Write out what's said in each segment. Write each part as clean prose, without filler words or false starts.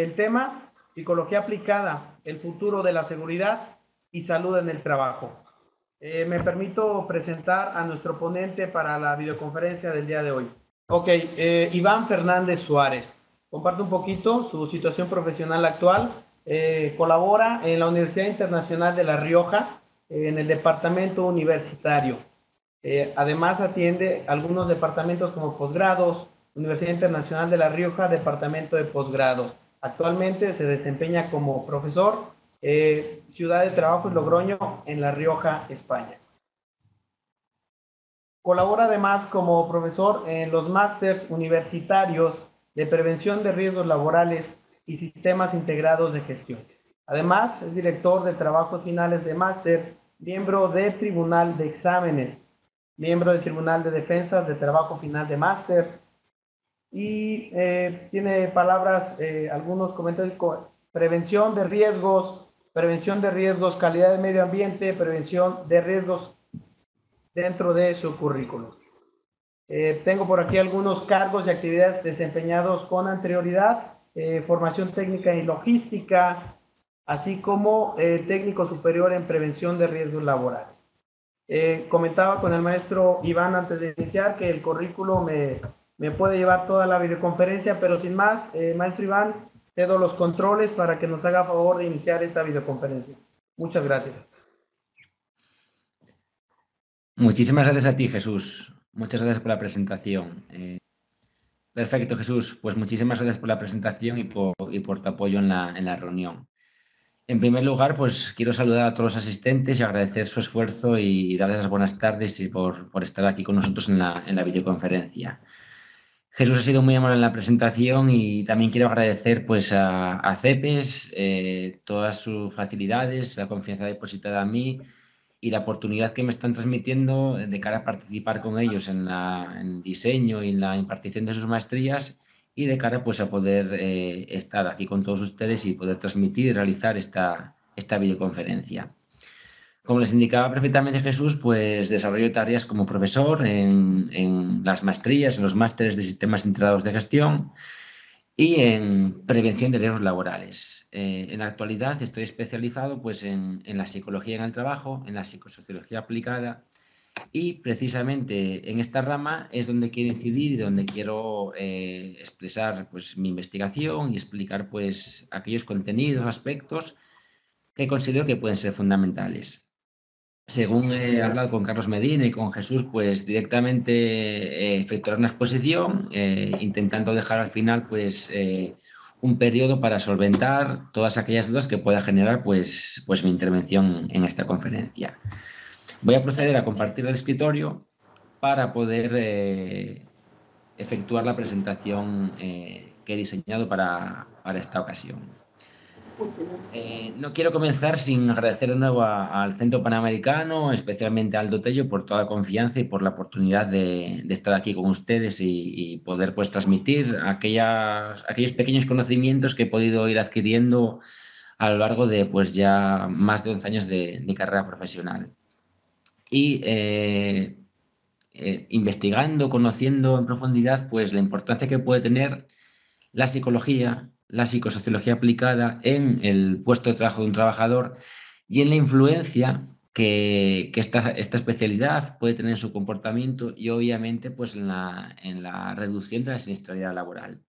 El tema, psicología aplicada, el futuro de la seguridad y salud en el trabajo. Me permito presentar a nuestro ponente para la videoconferencia del día de hoy. Ok, Iván Fernández Suárez. Comparte un poquito su situación profesional actual. Colabora en la Universidad Internacional de La Rioja, en el departamento universitario. Además atiende algunos departamentos como posgrados, Universidad Internacional de La Rioja, departamento de posgrados. Actualmente se desempeña como profesor, Ciudad de Trabajo y Logroño, en La Rioja, España. Colabora además como profesor en los másters universitarios de prevención de riesgos laborales y sistemas integrados de gestión. Además, es director de trabajos finales de máster, miembro del Tribunal de Exámenes, miembro del Tribunal de Defensas de Trabajo Final de Máster, y tiene palabras, algunos comentarios: prevención de riesgos, calidad del medio ambiente, prevención de riesgos dentro de su currículum. Tengo por aquí algunos cargos y actividades desempeñados con anterioridad: formación técnica y logística, así como técnico superior en prevención de riesgos laborales. Comentaba con el maestro Iván antes de iniciar que el currículo me puede llevar toda la videoconferencia, pero sin más, maestro Iván, cedo los controles para que nos haga favor de iniciar esta videoconferencia. Muchas gracias. Muchísimas gracias a ti, Jesús. Muchas gracias por la presentación. Perfecto, Jesús. Pues muchísimas gracias por la presentación y por tu apoyo en la reunión. En primer lugar, pues quiero saludar a todos los asistentes y agradecer su esfuerzo y darles las buenas tardes y por estar aquí con nosotros en la videoconferencia. Jesús ha sido muy amable en la presentación y también quiero agradecer pues a CEPES todas sus facilidades, la confianza depositada en mí y la oportunidad que me están transmitiendo de cara a participar con ellos en el diseño y en la impartición de sus maestrías, y de cara pues a poder estar aquí con todos ustedes y poder transmitir y realizar esta videoconferencia. Como les indicaba perfectamente Jesús, pues desarrollo tareas como profesor en las maestrías, en los másteres de sistemas integrados de gestión y en prevención de riesgos laborales. En la actualidad estoy especializado pues, en la psicología en el trabajo, en la psicosociología aplicada, y precisamente en esta rama es donde quiero incidir y donde quiero expresar pues, mi investigación y explicar pues, aquellos contenidos, aspectos que considero que pueden ser fundamentales. Según he hablado con Carlos Medina y con Jesús, pues directamente efectuar una exposición, intentando dejar al final pues, un periodo para solventar todas aquellas dudas que pueda generar pues mi intervención en esta conferencia. Voy a proceder a compartir el escritorio para poder efectuar la presentación que he diseñado para esta ocasión. No quiero comenzar sin agradecer de nuevo al Centro Panamericano, especialmente a Aldo Tello, por toda la confianza y por la oportunidad de estar aquí con ustedes y poder pues, transmitir aquellos pequeños conocimientos que he podido ir adquiriendo a lo largo de pues, ya más de 11 años de carrera profesional. Y investigando, conociendo en profundidad pues, la importancia que puede tener la psicología, la psicosociología aplicada en el puesto de trabajo de un trabajador y en la influencia que esta especialidad puede tener en su comportamiento y obviamente pues en la reducción de la siniestralidad laboral.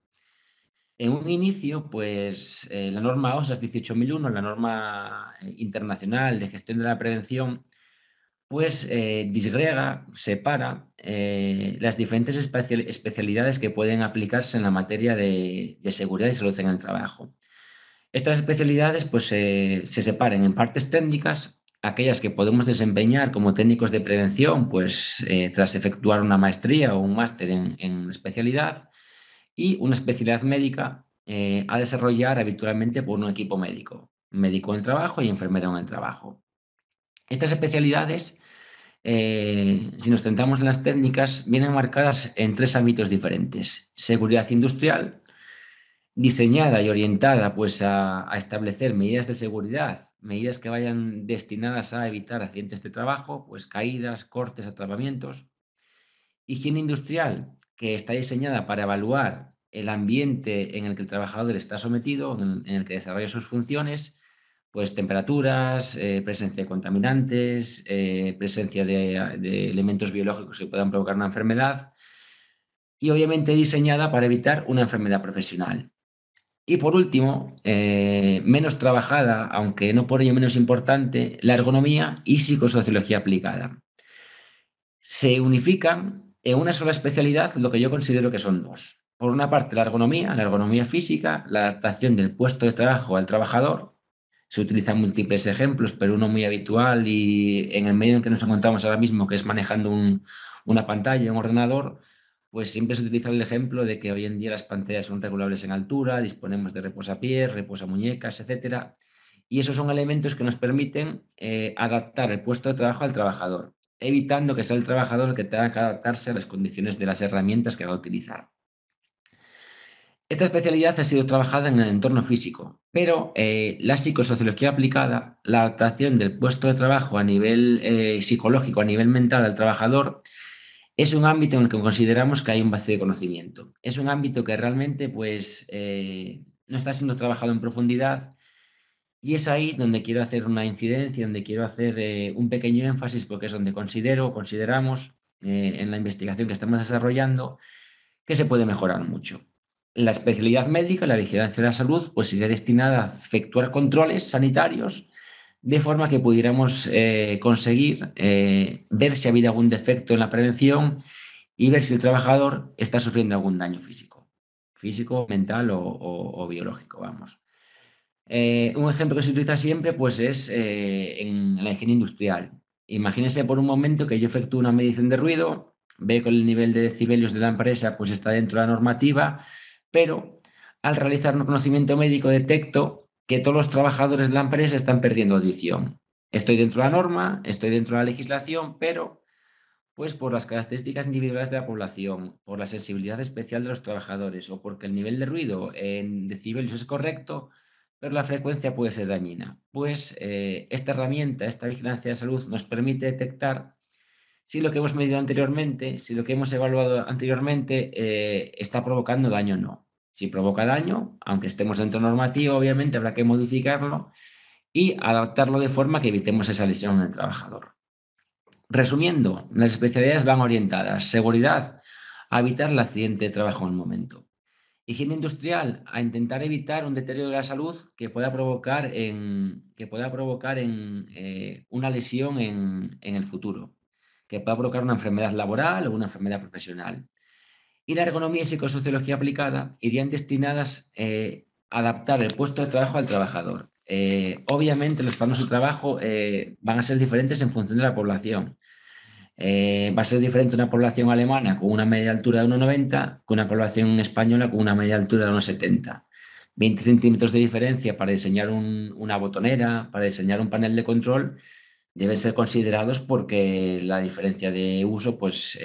En un inicio, pues la norma OSHA 18001, la norma internacional de gestión de la prevención, pues disgrega, separa las diferentes especialidades que pueden aplicarse en la materia de seguridad y salud en el trabajo. Estas especialidades pues, se separan en partes técnicas, aquellas que podemos desempeñar como técnicos de prevención pues, tras efectuar una maestría o un máster en especialidad, y una especialidad médica a desarrollar habitualmente por un equipo médico, médico en el trabajo y enfermero en el trabajo. Estas especialidades, si nos centramos en las técnicas, vienen marcadas en 3 ámbitos diferentes: seguridad industrial, diseñada y orientada pues, a establecer medidas de seguridad, medidas que vayan destinadas a evitar accidentes de trabajo, pues caídas, cortes, atrapamientos. Higiene industrial, que está diseñada para evaluar el ambiente en el que el trabajador está sometido, en el que desarrolla sus funciones, pues temperaturas, presencia de contaminantes, presencia de elementos biológicos que puedan provocar una enfermedad y obviamente diseñada para evitar una enfermedad profesional. Y por último, menos trabajada, aunque no por ello menos importante, la ergonomía y psicosociología aplicada. Se unifican en una sola especialidad lo que yo considero que son dos. Por una parte, la ergonomía física, la adaptación del puesto de trabajo al trabajador. Se utilizan múltiples ejemplos, pero uno muy habitual y en el medio en que nos encontramos ahora mismo, que es manejando una pantalla, un ordenador, pues siempre se utiliza el ejemplo de que hoy en día las pantallas son regulables en altura, disponemos de reposapiés, reposamuñecas, etcétera. Y esos son elementos que nos permiten adaptar el puesto de trabajo al trabajador, evitando que sea el trabajador el que tenga que adaptarse a las condiciones de las herramientas que va a utilizar. Esta especialidad ha sido trabajada en el entorno físico, pero la psicosociología aplicada, la adaptación del puesto de trabajo a nivel psicológico, a nivel mental al trabajador, es un ámbito en el que consideramos que hay un vacío de conocimiento. Es un ámbito que realmente pues, no está siendo trabajado en profundidad y es ahí donde quiero hacer una incidencia, donde quiero hacer un pequeño énfasis, porque es donde consideramos en la investigación que estamos desarrollando que se puede mejorar mucho. La especialidad médica, la vigilancia de la salud, pues iría destinada a efectuar controles sanitarios de forma que pudiéramos conseguir ver si ha habido algún defecto en la prevención y ver si el trabajador está sufriendo algún daño físico, mental o biológico, vamos. Un ejemplo que se utiliza siempre pues, es en la higiene industrial. Imagínense por un momento que yo efectúo una medición de ruido, veo que el nivel de decibelios de la empresa pues, está dentro de la normativa, pero al realizar un conocimiento médico detecto que todos los trabajadores de la empresa están perdiendo audición. Estoy dentro de la norma, estoy dentro de la legislación, pero pues por las características individuales de la población, por la sensibilidad especial de los trabajadores o porque el nivel de ruido en decibelios es correcto, pero la frecuencia puede ser dañina. Pues esta herramienta, esta vigilancia de salud, nos permite detectar si lo que hemos medido anteriormente, si lo que hemos evaluado anteriormente está provocando daño o no. Si provoca daño, aunque estemos dentro normativo, obviamente habrá que modificarlo y adaptarlo de forma que evitemos esa lesión en el trabajador. Resumiendo, las especialidades van orientadas: seguridad, a evitar el accidente de trabajo en el momento; higiene industrial, a intentar evitar un deterioro de la salud que pueda provocar una lesión en el futuro, que pueda provocar una enfermedad laboral o una enfermedad profesional. Y la ergonomía y psicosociología aplicada irían destinadas a adaptar el puesto de trabajo al trabajador. Obviamente los planos de trabajo van a ser diferentes en función de la población. Va a ser diferente una población alemana con una media altura de 1,90 que una población española con una media altura de 1,70. 20 centímetros de diferencia para diseñar una botonera, para diseñar un panel de control, deben ser considerados porque la diferencia de uso pues,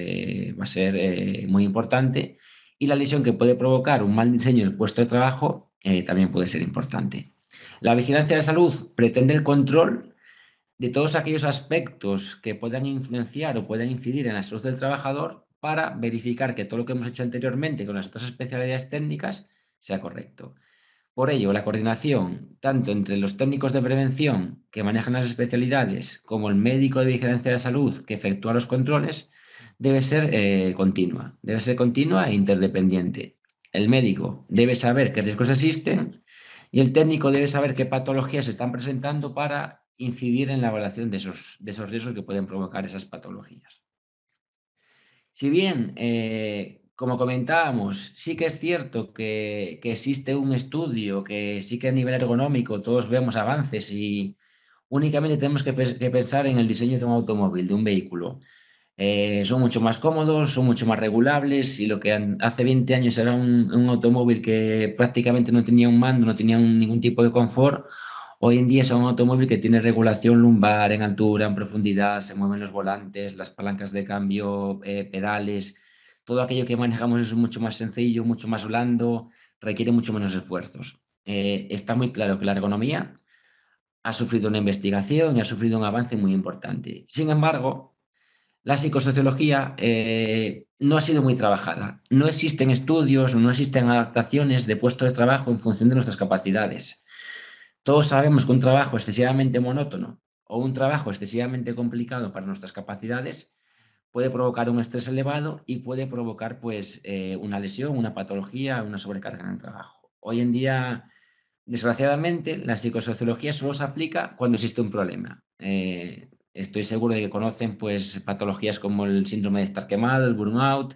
va a ser muy importante y la lesión que puede provocar un mal diseño del puesto de trabajo también puede ser importante. La vigilancia de salud pretende el control de todos aquellos aspectos que puedan influenciar o puedan incidir en la salud del trabajador para verificar que todo lo que hemos hecho anteriormente con las otras especialidades técnicas sea correcto. Por ello, la coordinación, tanto entre los técnicos de prevención que manejan las especialidades como el médico de vigilancia de salud que efectúa los controles, debe ser continua e interdependiente. El médico debe saber qué riesgos existen y el técnico debe saber qué patologías se están presentando para incidir en la evaluación de esos riesgos que pueden provocar esas patologías. Si bien, como comentábamos, sí que es cierto que existe un estudio, que sí que a nivel ergonómico todos vemos avances y únicamente tenemos que pensar en el diseño de un automóvil, de un vehículo. Son mucho más cómodos, son mucho más regulables y lo que hace 20 años era un automóvil que prácticamente no tenía un mando, no tenía ningún tipo de confort, hoy en día es un automóvil que tiene regulación lumbar en altura, en profundidad, se mueven los volantes, las palancas de cambio, pedales, todo aquello que manejamos es mucho más sencillo, mucho más blando, requiere mucho menos esfuerzos. Está muy claro que la ergonomía ha sufrido una investigación y ha sufrido un avance muy importante. Sin embargo, la psicosociología no ha sido muy trabajada. No existen estudios o no existen adaptaciones de puesto de trabajo en función de nuestras capacidades. Todos sabemos que un trabajo excesivamente monótono o un trabajo excesivamente complicado para nuestras capacidades puede provocar un estrés elevado y puede provocar pues, una lesión, una patología, una sobrecarga en el trabajo. Hoy en día, desgraciadamente, la psicosociología solo se aplica cuando existe un problema. Estoy seguro de que conocen pues, patologías como el síndrome de estar quemado, el burnout.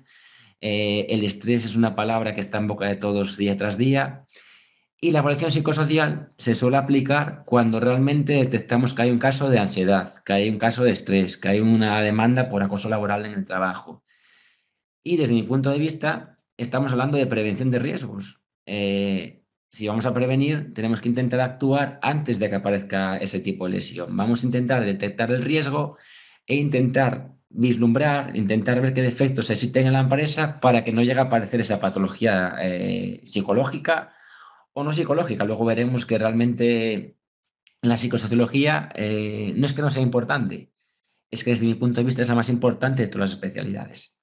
El estrés es una palabra que está en boca de todos día tras día. Y la evaluación psicosocial se suele aplicar cuando realmente detectamos que hay un caso de ansiedad, que hay un caso de estrés, que hay una demanda por acoso laboral en el trabajo. Y desde mi punto de vista, estamos hablando de prevención de riesgos. Si vamos a prevenir, tenemos que intentar actuar antes de que aparezca ese tipo de lesión. Vamos a intentar detectar el riesgo e intentar vislumbrar, intentar ver qué defectos existen en la empresa para que no llegue a aparecer esa patología psicológica o no psicológica. Luego veremos que realmente la psicosociología no es que no sea importante, es que desde mi punto de vista es la más importante de todas las especialidades.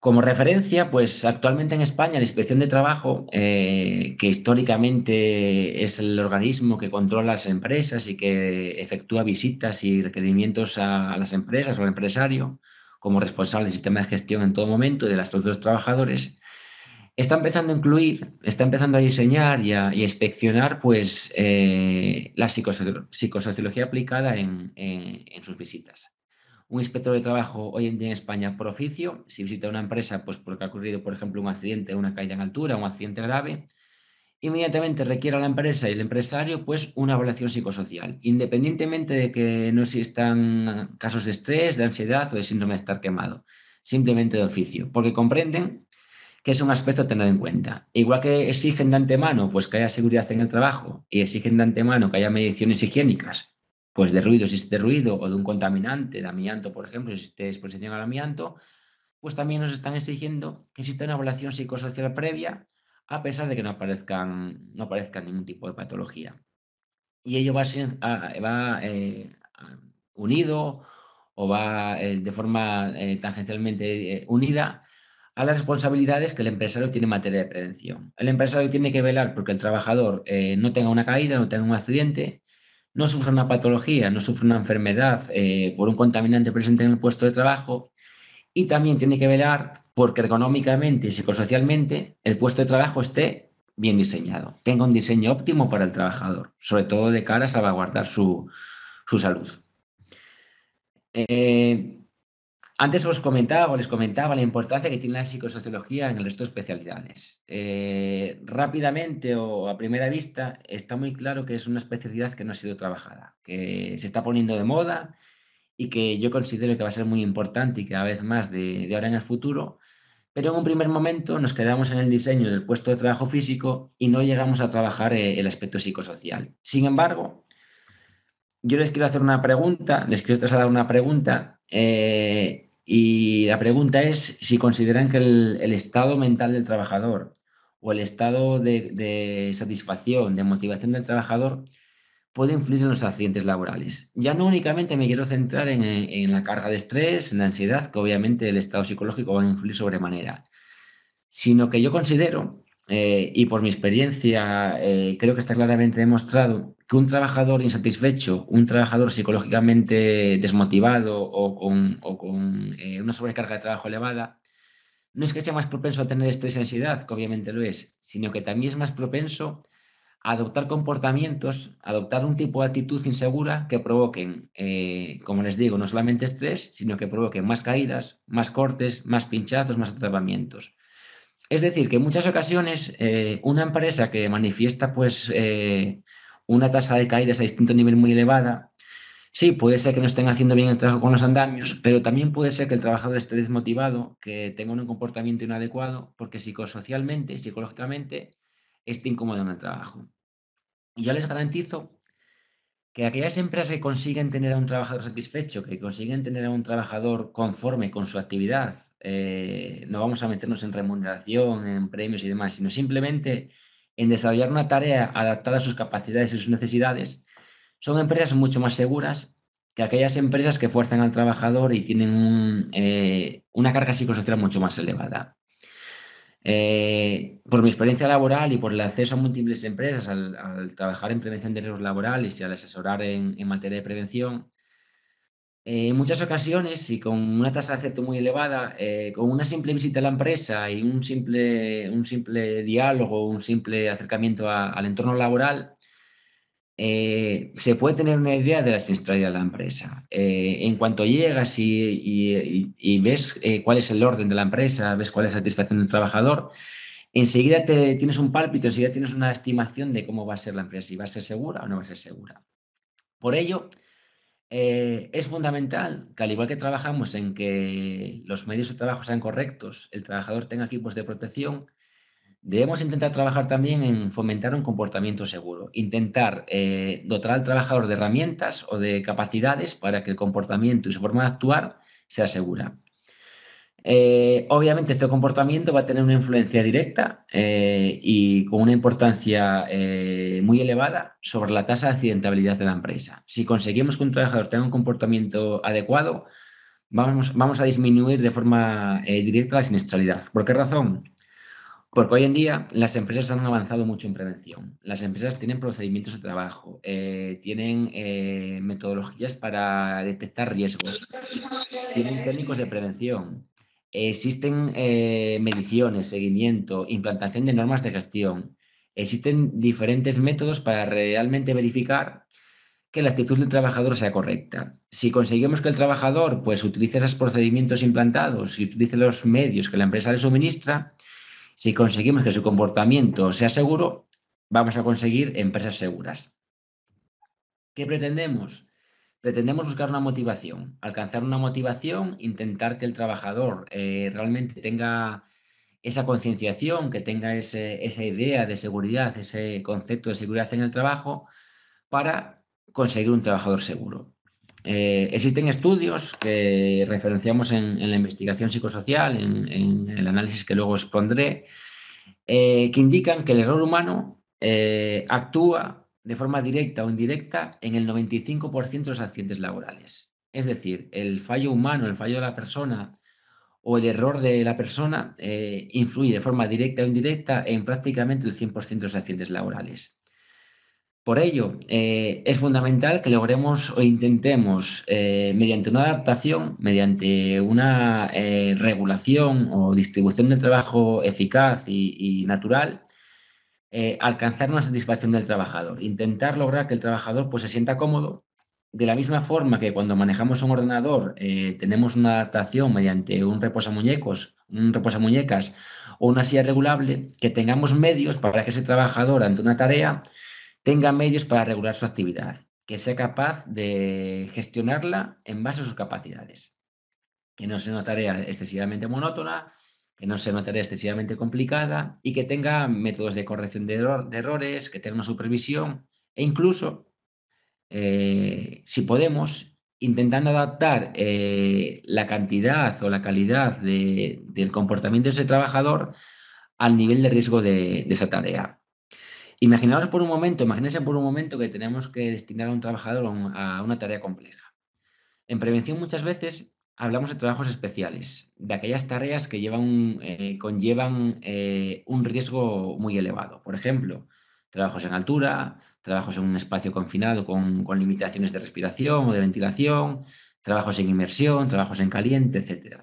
Como referencia, pues actualmente en España la Inspección de Trabajo, que históricamente es el organismo que controla las empresas y que efectúa visitas y requerimientos a las empresas o al empresario como responsable del sistema de gestión en todo momento de la estructura de los trabajadores, está empezando a incluir, está empezando a diseñar y a inspeccionar pues, la psicosociología aplicada en sus visitas. Un inspector de trabajo hoy en día en España por oficio, si visita una empresa pues porque ha ocurrido, por ejemplo, un accidente, una caída en altura, un accidente grave, inmediatamente requiere a la empresa y el empresario pues una evaluación psicosocial, independientemente de que no existan casos de estrés, de ansiedad o de síndrome de estar quemado, simplemente de oficio, porque comprenden que es un aspecto a tener en cuenta. Igual que exigen de antemano pues, que haya seguridad en el trabajo y exigen de antemano que haya mediciones higiénicas, pues de ruido si existe ruido o de un contaminante, de amianto, por ejemplo, si existe exposición al amianto, pues también nos están exigiendo que exista una evaluación psicosocial previa a pesar de que no aparezca ningún tipo de patología. Y ello va unido o va de forma tangencialmente unida a las responsabilidades que el empresario tiene en materia de prevención. El empresario tiene que velar porque el trabajador no tenga una caída, no tenga un accidente, no sufra una patología, no sufra una enfermedad por un contaminante presente en el puesto de trabajo y también tiene que velar porque ergonómicamente y psicosocialmente el puesto de trabajo esté bien diseñado, tenga un diseño óptimo para el trabajador, sobre todo de cara a salvaguardar su salud. Eh, Antes les comentaba la importancia que tiene la psicosociología en el resto de especialidades. Rápidamente o a primera vista está muy claro que es una especialidad que no ha sido trabajada, que se está poniendo de moda y que yo considero que va a ser muy importante y cada vez más de ahora en el futuro, pero en un primer momento nos quedamos en el diseño del puesto de trabajo físico y no llegamos a trabajar el aspecto psicosocial. Sin embargo, yo les quiero hacer una pregunta, les quiero trasladar una pregunta, y la pregunta es si consideran que el estado mental del trabajador o el estado de satisfacción, de motivación del trabajador puede influir en los accidentes laborales. Ya no únicamente me quiero centrar en la carga de estrés, en la ansiedad, que obviamente el estado psicológico va a influir sobremanera, sino que yo considero, y por mi experiencia creo que está claramente demostrado, que un trabajador insatisfecho, un trabajador psicológicamente desmotivado o con una sobrecarga de trabajo elevada, no es que sea más propenso a tener estrés y ansiedad, que obviamente lo es, sino que también es más propenso a adoptar comportamientos, a adoptar un tipo de actitud insegura que provoquen, como les digo, no solamente estrés, sino que provoquen más caídas, más cortes, más pinchazos, más atrapamientos. Es decir, que en muchas ocasiones una empresa que manifiesta pues, una tasa de caídas a distinto nivel muy elevada, sí, puede ser que no estén haciendo bien el trabajo con los andamios, pero también puede ser que el trabajador esté desmotivado, que tenga un comportamiento inadecuado, porque psicosocialmente, psicológicamente, esté incómodo en el trabajo. Y yo les garantizo que aquellas empresas que consiguen tener a un trabajador satisfecho, que consiguen tener a un trabajador conforme con su actividad, no vamos a meternos en remuneración, en premios y demás, sino simplemente en desarrollar una tarea adaptada a sus capacidades y sus necesidades, son empresas mucho más seguras que aquellas empresas que fuerzan al trabajador y tienen una carga psicosocial mucho más elevada. Por mi experiencia laboral y por el acceso a múltiples empresas al trabajar en prevención de riesgos laborales y al asesorar en materia de prevención, en muchas ocasiones y con una tasa de acierto muy elevada, con una simple visita a la empresa y un simple diálogo, un simple acercamiento al entorno laboral, se puede tener una idea de la siniestralidad de la empresa. En cuanto llegas y ves cuál es el orden de la empresa, ves cuál es la satisfacción del trabajador, enseguida tienes un pálpito, enseguida tienes una estimación de cómo va a ser la empresa, si va a ser segura o no va a ser segura. Por ello, es fundamental que, al igual que trabajamos en que los medios de trabajo sean correctos, el trabajador tenga equipos de protección, debemos intentar trabajar también en fomentar un comportamiento seguro, intentar dotar al trabajador de herramientas o de capacidades para que el comportamiento y su forma de actuar sea segura. Obviamente este comportamiento va a tener una influencia directa y con una importancia muy elevada sobre la tasa de accidentabilidad de la empresa. Si conseguimos que un trabajador tenga un comportamiento adecuado, vamos a disminuir de forma directa la siniestralidad. ¿Por qué razón? Porque hoy en día las empresas han avanzado mucho en prevención. Las empresas tienen procedimientos de trabajo, tienen metodologías para detectar riesgos, tienen técnicos de prevención, existen mediciones, seguimiento, implantación de normas de gestión. Existen diferentes métodos para realmente verificar que la actitud del trabajador sea correcta. Si conseguimos que el trabajador pues, utilice esos procedimientos implantados y utilice los medios que la empresa le suministra, si conseguimos que su comportamiento sea seguro, vamos a conseguir empresas seguras. ¿Qué pretendemos? Pretendemos buscar una motivación, alcanzar una motivación, intentar que el trabajador realmente tenga esa concienciación, que tenga esa idea de seguridad, ese concepto de seguridad en el trabajo para conseguir un trabajador seguro. Existen estudios que referenciamos en la investigación psicosocial, en el análisis que luego expondré, que indican que el error humano actúa de forma directa o indirecta en el 95% de los accidentes laborales. Es decir, el fallo humano, el fallo de la persona o el error de la persona influye de forma directa o indirecta en prácticamente el 100% de los accidentes laborales. Por ello, es fundamental que logremos o intentemos, mediante una adaptación, mediante una regulación o distribución del trabajo eficaz y natural, alcanzar una satisfacción del trabajador. Intentar lograr que el trabajador pues, se sienta cómodo, de la misma forma que cuando manejamos un ordenador tenemos una adaptación mediante un reposamuñecas o una silla regulable, que tengamos medios para que ese trabajador ante una tarea tenga medios para regular su actividad, que sea capaz de gestionarla en base a sus capacidades, que no sea una tarea excesivamente monótona, que no sea una tarea excesivamente complicada y que tenga métodos de corrección de errores, que tenga una supervisión e incluso, si podemos, intentando adaptar la cantidad o la calidad del comportamiento de ese trabajador al nivel de riesgo de esa tarea. Imagínense por un momento que tenemos que destinar a un trabajador a una tarea compleja. En prevención muchas veces hablamos de trabajos especiales, de aquellas tareas que conllevan un riesgo muy elevado. Por ejemplo, trabajos en altura, trabajos en un espacio confinado con limitaciones de respiración o de ventilación, trabajos en inmersión, trabajos en caliente, etc.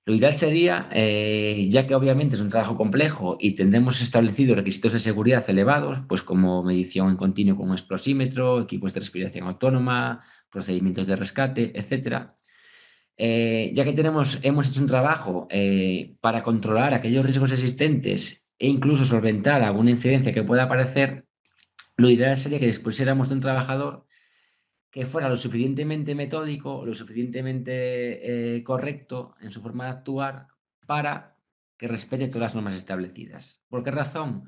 Lo ideal sería, ya que obviamente es un trabajo complejo y tendremos establecidos requisitos de seguridad elevados, pues como medición en continuo con un explosímetro, equipos de respiración autónoma, procedimientos de rescate, etcétera. Ya que hemos hecho un trabajo para controlar aquellos riesgos existentes e incluso solventar alguna incidencia que pueda aparecer, lo ideal sería que dispusiéramos de un trabajador que fuera lo suficientemente metódico, lo suficientemente correcto en su forma de actuar para que respete todas las normas establecidas. ¿Por qué razón?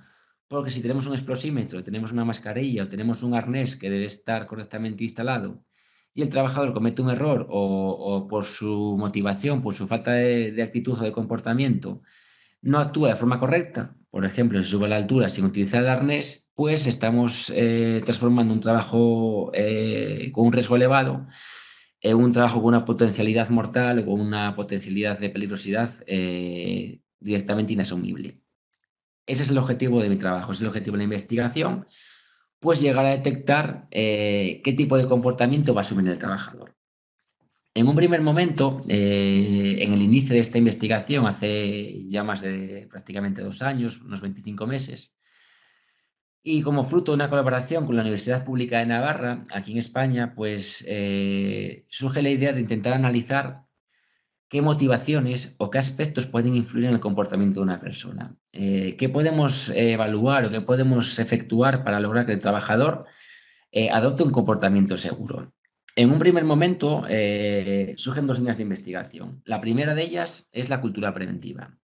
Porque si tenemos un explosímetro, tenemos una mascarilla o tenemos un arnés que debe estar correctamente instalado y el trabajador comete un error o por su motivación, por su falta de actitud o de comportamiento, no actúa de forma correcta, por ejemplo, se sube a la altura sin utilizar el arnés, pues estamos transformando un trabajo con un riesgo elevado en un trabajo con una potencialidad mortal o con una potencialidad de peligrosidad directamente inasumible. Ese es el objetivo de mi trabajo, es el objetivo de la investigación, pues llegar a detectar qué tipo de comportamiento va a asumir el trabajador. En un primer momento, en el inicio de esta investigación, hace ya más de prácticamente 2 años, unos 25 meses, y como fruto de una colaboración con la Universidad Pública de Navarra, aquí en España, pues surge la idea de intentar analizar qué motivaciones o qué aspectos pueden influir en el comportamiento de una persona. ¿Qué podemos evaluar o qué podemos efectuar para lograr que el trabajador adopte un comportamiento seguro? En un primer momento surgen 2 líneas de investigación. La primera de ellas es la cultura preventiva.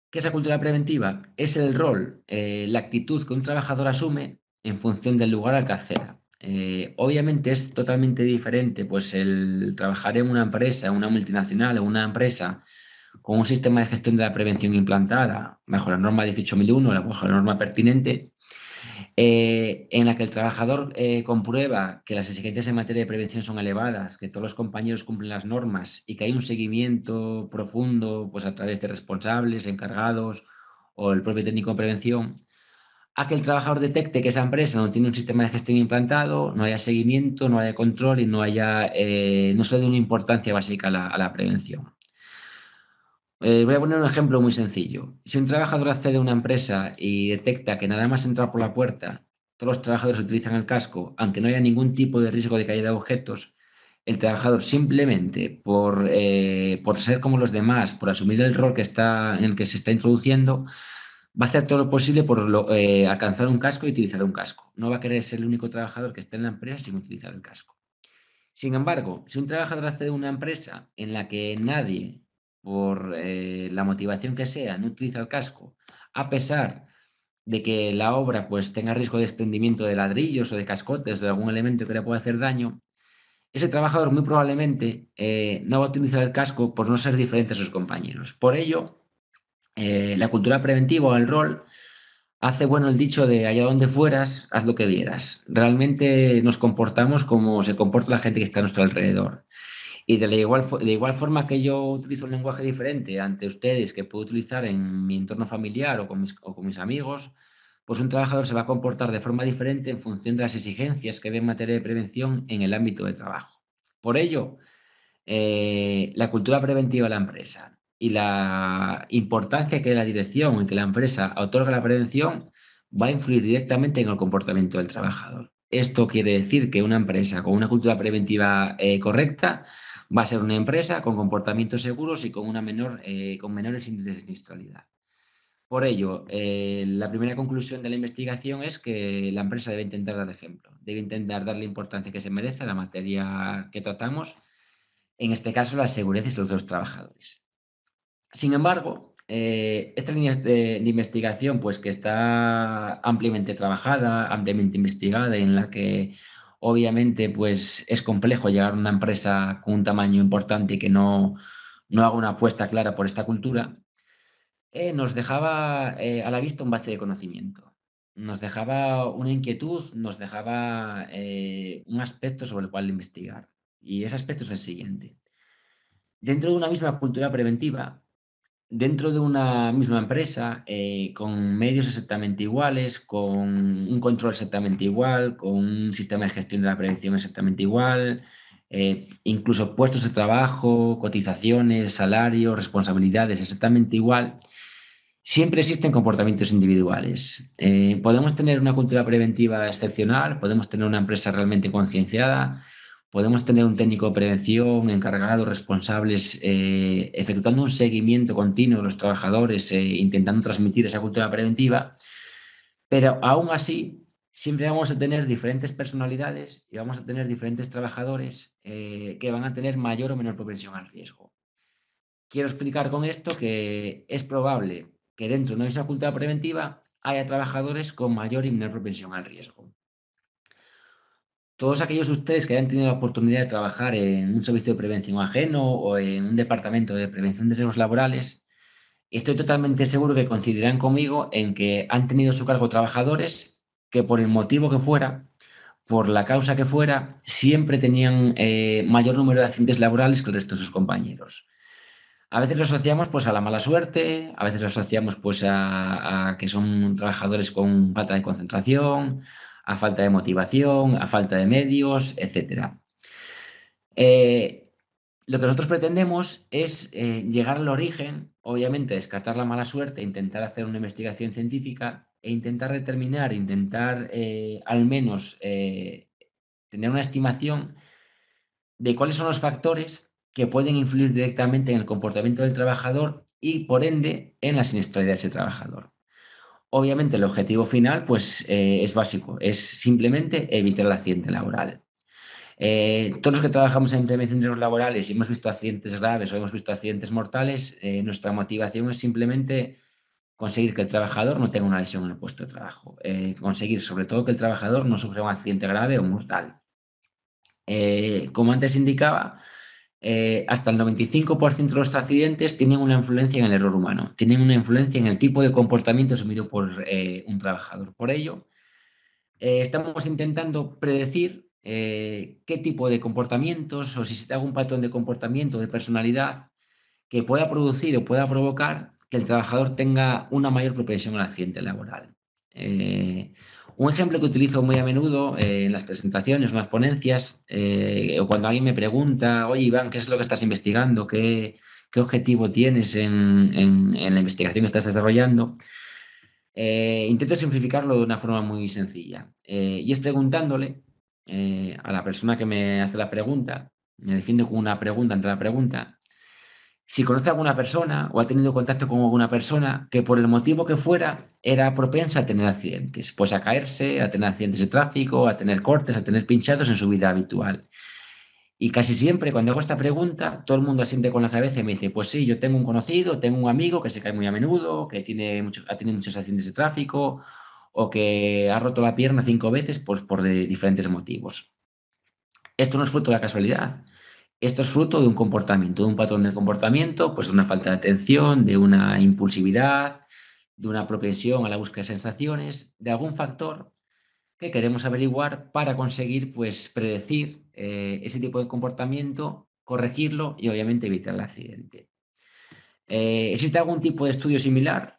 ¿Qué es la cultura preventiva? Es el rol, la actitud que un trabajador asume en función del lugar al que acceda. Obviamente es totalmente diferente pues, el trabajar en una empresa, una multinacional o una empresa con un sistema de gestión de la prevención implantada bajo la norma 18001, bajo la norma pertinente, en la que el trabajador comprueba que las exigencias en materia de prevención son elevadas, que todos los compañeros cumplen las normas y que hay un seguimiento profundo pues, a través de responsables, encargados o el propio técnico de prevención, a que el trabajador detecte que esa empresa no tiene un sistema de gestión implantado, no haya seguimiento, no haya control y no se le dé una importancia básica a la prevención. Voy a poner un ejemplo muy sencillo. Si un trabajador accede a una empresa y detecta que nada más entrar por la puerta, todos los trabajadores utilizan el casco, aunque no haya ningún tipo de riesgo de caída de objetos, el trabajador simplemente por ser como los demás, por asumir el rol en el que se está introduciendo, va a hacer todo lo posible por alcanzar un casco y utilizar un casco. No va a querer ser el único trabajador que esté en la empresa sin utilizar el casco. Sin embargo, si un trabajador accede a una empresa en la que nadie, por la motivación que sea, no utiliza el casco, a pesar de que la obra pues, tenga riesgo de desprendimiento de ladrillos o de cascotes o de algún elemento que le pueda hacer daño, ese trabajador muy probablemente no va a utilizar el casco por no ser diferente a sus compañeros. Por ello, la cultura preventiva o el rol hace bueno el dicho de allá donde fueras, haz lo que vieras. Realmente nos comportamos como se comporta la gente que está a nuestro alrededor. Y de igual forma que yo utilizo un lenguaje diferente ante ustedes que puedo utilizar en mi entorno familiar o con mis amigos, pues un trabajador se va a comportar de forma diferente en función de las exigencias que ve en materia de prevención en el ámbito de trabajo. Por ello, la cultura preventiva de la empresa y la importancia que la dirección en que la empresa otorga la prevención va a influir directamente en el comportamiento del trabajador. Esto quiere decir que una empresa con una cultura preventiva correcta va a ser una empresa con comportamientos seguros y con menores índices de siniestralidad. Por ello, la primera conclusión de la investigación es que la empresa debe intentar dar ejemplo, debe intentar dar la importancia que se merece a la materia que tratamos, en este caso la seguridad y salud de los trabajadores. Sin embargo, esta línea de investigación, pues que está ampliamente trabajada, ampliamente investigada, en la que obviamente pues, es complejo llegar a una empresa con un tamaño importante y que no haga una apuesta clara por esta cultura, nos dejaba a la vista un vacío de conocimiento. Nos dejaba una inquietud, nos dejaba un aspecto sobre el cual investigar. Y ese aspecto es el siguiente. Dentro de una misma cultura preventiva, dentro de una misma empresa, con medios exactamente iguales, con un control exactamente igual, con un sistema de gestión de la prevención exactamente igual, incluso puestos de trabajo, cotizaciones, salarios, responsabilidades exactamente igual, siempre existen comportamientos individuales. Podemos tener una cultura preventiva excepcional, podemos tener una empresa realmente concienciada, podemos tener un técnico de prevención encargado, responsables, efectuando un seguimiento continuo de los trabajadores, intentando transmitir esa cultura preventiva, pero aún así siempre vamos a tener diferentes personalidades y vamos a tener diferentes trabajadores que van a tener mayor o menor propensión al riesgo. Quiero explicar con esto que es probable que dentro de una misma cultura preventiva haya trabajadores con mayor y menor propensión al riesgo. Todos aquellos de ustedes que hayan tenido la oportunidad de trabajar en un servicio de prevención ajeno o en un departamento de prevención de riesgos laborales, estoy totalmente seguro que coincidirán conmigo en que han tenido a su cargo trabajadores que por el motivo que fuera, por la causa que fuera, siempre tenían mayor número de accidentes laborales que el resto de sus compañeros. A veces lo asociamos pues a la mala suerte, a veces lo asociamos pues a que son trabajadores con falta de concentración, a falta de motivación, a falta de medios, etcétera. Lo que nosotros pretendemos es llegar al origen, obviamente descartar la mala suerte, intentar hacer una investigación científica e intentar determinar, intentar al menos tener una estimación de cuáles son los factores que pueden influir directamente en el comportamiento del trabajador y, por ende, en la siniestralidad de ese trabajador. Obviamente, el objetivo final pues, es básico, es simplemente evitar el accidente laboral. Todos los que trabajamos en prevención de riesgos laborales y hemos visto accidentes graves o hemos visto accidentes mortales, nuestra motivación es simplemente conseguir que el trabajador no tenga una lesión en el puesto de trabajo, conseguir sobre todo que el trabajador no sufra un accidente grave o mortal. Como antes indicaba, hasta el 95% de los accidentes tienen una influencia en el error humano, tienen una influencia en el tipo de comportamiento asumido por un trabajador. Por ello, estamos intentando predecir qué tipo de comportamientos o si existe algún patrón de comportamiento, de personalidad, que pueda producir o pueda provocar que el trabajador tenga una mayor propensión al accidente laboral. Un ejemplo que utilizo muy a menudo en las presentaciones, en las ponencias, o cuando alguien me pregunta, oye, Iván, ¿qué es lo que estás investigando? ¿Qué objetivo tienes en la investigación que estás desarrollando? Intento simplificarlo de una forma muy sencilla. Y es preguntándole a la persona que me hace la pregunta, me defiendo con una pregunta ante la pregunta, si conoce a alguna persona o ha tenido contacto con alguna persona que por el motivo que fuera era propensa a tener accidentes, pues a caerse, a tener accidentes de tráfico, a tener cortes, a tener pinchazos en su vida habitual. Y casi siempre cuando hago esta pregunta, todo el mundo asiente con la cabeza y me dice, pues sí, yo tengo un conocido, tengo un amigo que se cae muy a menudo, que ha tenido muchos accidentes de tráfico o que ha roto la pierna 5 veces pues, por diferentes motivos. Esto no es fruto de la casualidad. Esto es fruto de un comportamiento, de un patrón de comportamiento, pues de una falta de atención, de una impulsividad, de una propensión a la búsqueda de sensaciones, de algún factor que queremos averiguar para conseguir pues, predecir ese tipo de comportamiento, corregirlo y obviamente evitar el accidente. ¿Existe algún tipo de estudio similar?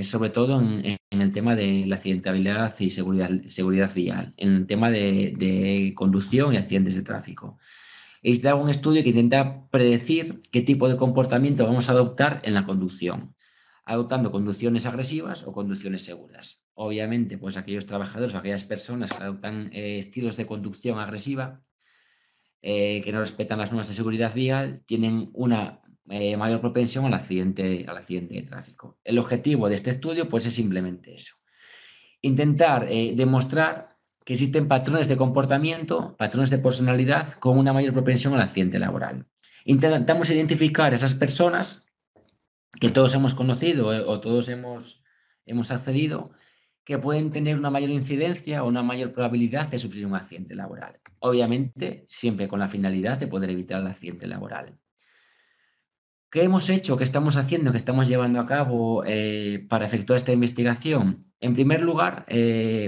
Sobre todo en el tema de la accidentabilidad y seguridad vial, en el tema de conducción y accidentes de tráfico. Existe algún estudio que intenta predecir qué tipo de comportamiento vamos a adoptar en la conducción, adoptando conducciones agresivas o conducciones seguras. Obviamente, pues aquellos trabajadores o aquellas personas que adoptan estilos de conducción agresiva, que no respetan las normas de seguridad vial, tienen una mayor propensión al accidente de tráfico. El objetivo de este estudio, pues, es simplemente eso. Intentar demostrar que existen patrones de comportamiento, patrones de personalidad con una mayor propensión al accidente laboral. Intentamos identificar esas personas que todos hemos conocido o todos hemos accedido, que pueden tener una mayor incidencia o una mayor probabilidad de sufrir un accidente laboral. Obviamente, siempre con la finalidad de poder evitar el accidente laboral. ¿Qué hemos hecho, qué estamos haciendo, qué estamos llevando a cabo para efectuar esta investigación? En primer lugar,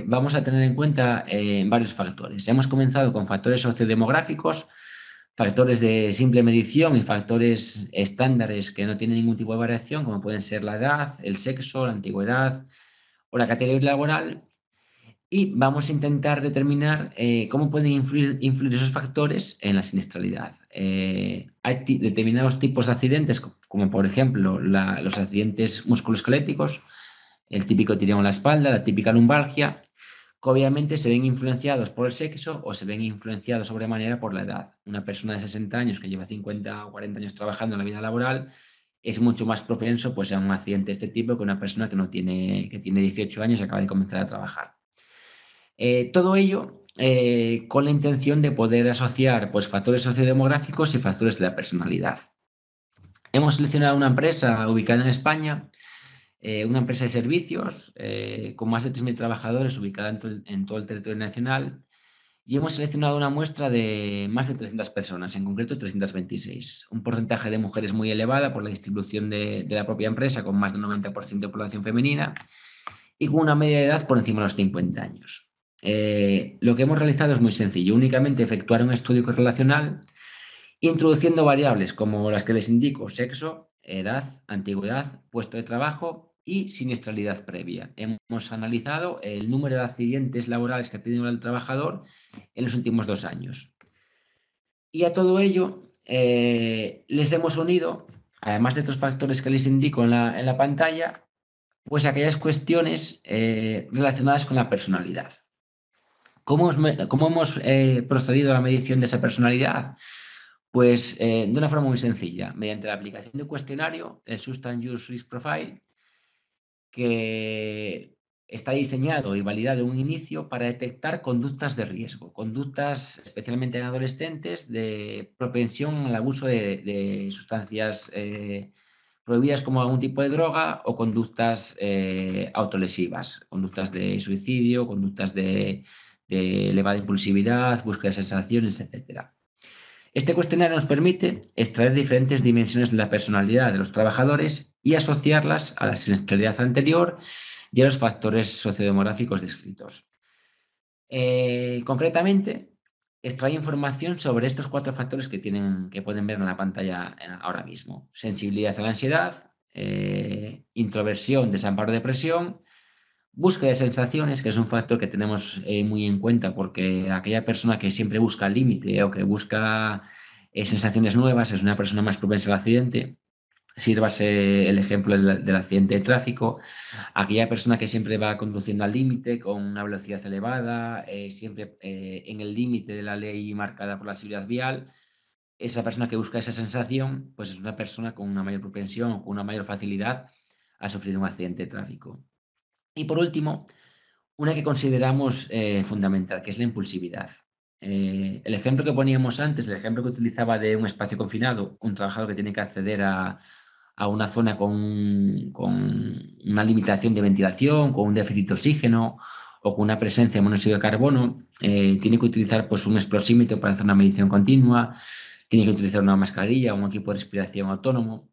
vamos a tener en cuenta varios factores. Hemos comenzado con factores sociodemográficos, factores de simple medición y factores estándares que no tienen ningún tipo de variación, como pueden ser la edad, el sexo, la antigüedad o la categoría laboral. Y vamos a intentar determinar cómo pueden influir esos factores en la siniestralidad. Hay determinados tipos de accidentes, como por ejemplo los accidentes musculoesqueléticos, el típico tirón en la espalda, la típica lumbalgia, que obviamente se ven influenciados por el sexo o se ven influenciados sobremanera por la edad. Una persona de 60 años que lleva 50 o 40 años trabajando en la vida laboral es mucho más propenso pues, a un accidente de este tipo que una persona que tiene 18 años y acaba de comenzar a trabajar. Todo ello con la intención de poder asociar pues, factores sociodemográficos y factores de la personalidad. Hemos seleccionado una empresa ubicada en España, una empresa de servicios con más de 3.000 trabajadores ubicada en todo el territorio nacional y hemos seleccionado una muestra de más de 300 personas, en concreto 326. Un porcentaje de mujeres muy elevada por la distribución de la propia empresa, con más del 90% de población femenina y con una media de edad por encima de los 50 años. Lo que hemos realizado es muy sencillo, únicamente efectuar un estudio correlacional introduciendo variables como las que les indico: sexo, edad, antigüedad, puesto de trabajo y siniestralidad previa. Hemos analizado el número de accidentes laborales que ha tenido el trabajador en los últimos 2 años. Y a todo ello les hemos unido, además de estos factores que les indico en la pantalla, pues aquellas cuestiones relacionadas con la personalidad. ¿Cómo hemos procedido a la medición de esa personalidad? Pues de una forma muy sencilla, mediante la aplicación de un cuestionario, el Substance Use Risk Profile, que está diseñado y validado en un inicio para detectar conductas de riesgo, conductas especialmente en adolescentes de propensión al abuso de sustancias prohibidas como algún tipo de droga o conductas autolesivas, conductas de suicidio, conductas de elevada impulsividad, búsqueda de sensaciones, etcétera. Este cuestionario nos permite extraer diferentes dimensiones de la personalidad de los trabajadores y asociarlas a la siniestralidad anterior y a los factores sociodemográficos descritos. Concretamente, extrae información sobre estos 4 factores que pueden ver en la pantalla ahora mismo: sensibilidad a la ansiedad, introversión, desamparo, depresión, búsqueda de sensaciones, que es un factor que tenemos muy en cuenta, porque aquella persona que siempre busca el límite o que busca sensaciones nuevas es una persona más propensa al accidente. Sírvase el ejemplo del accidente de tráfico. Aquella persona que siempre va conduciendo al límite, con una velocidad elevada, siempre en el límite de la ley marcada por la seguridad vial, esa persona que busca esa sensación, pues es una persona con una mayor propensión, con una mayor facilidad a sufrir un accidente de tráfico. Y por último, una que consideramos fundamental, que es la impulsividad. El ejemplo que poníamos antes, el ejemplo que utilizaba de un espacio confinado, un trabajador que tiene que acceder a una zona con una limitación de ventilación, con un déficit de oxígeno o con una presencia de monóxido de carbono, tiene que utilizar pues, un explosímetro para hacer una medición continua, tiene que utilizar una mascarilla, un equipo de respiración autónomo.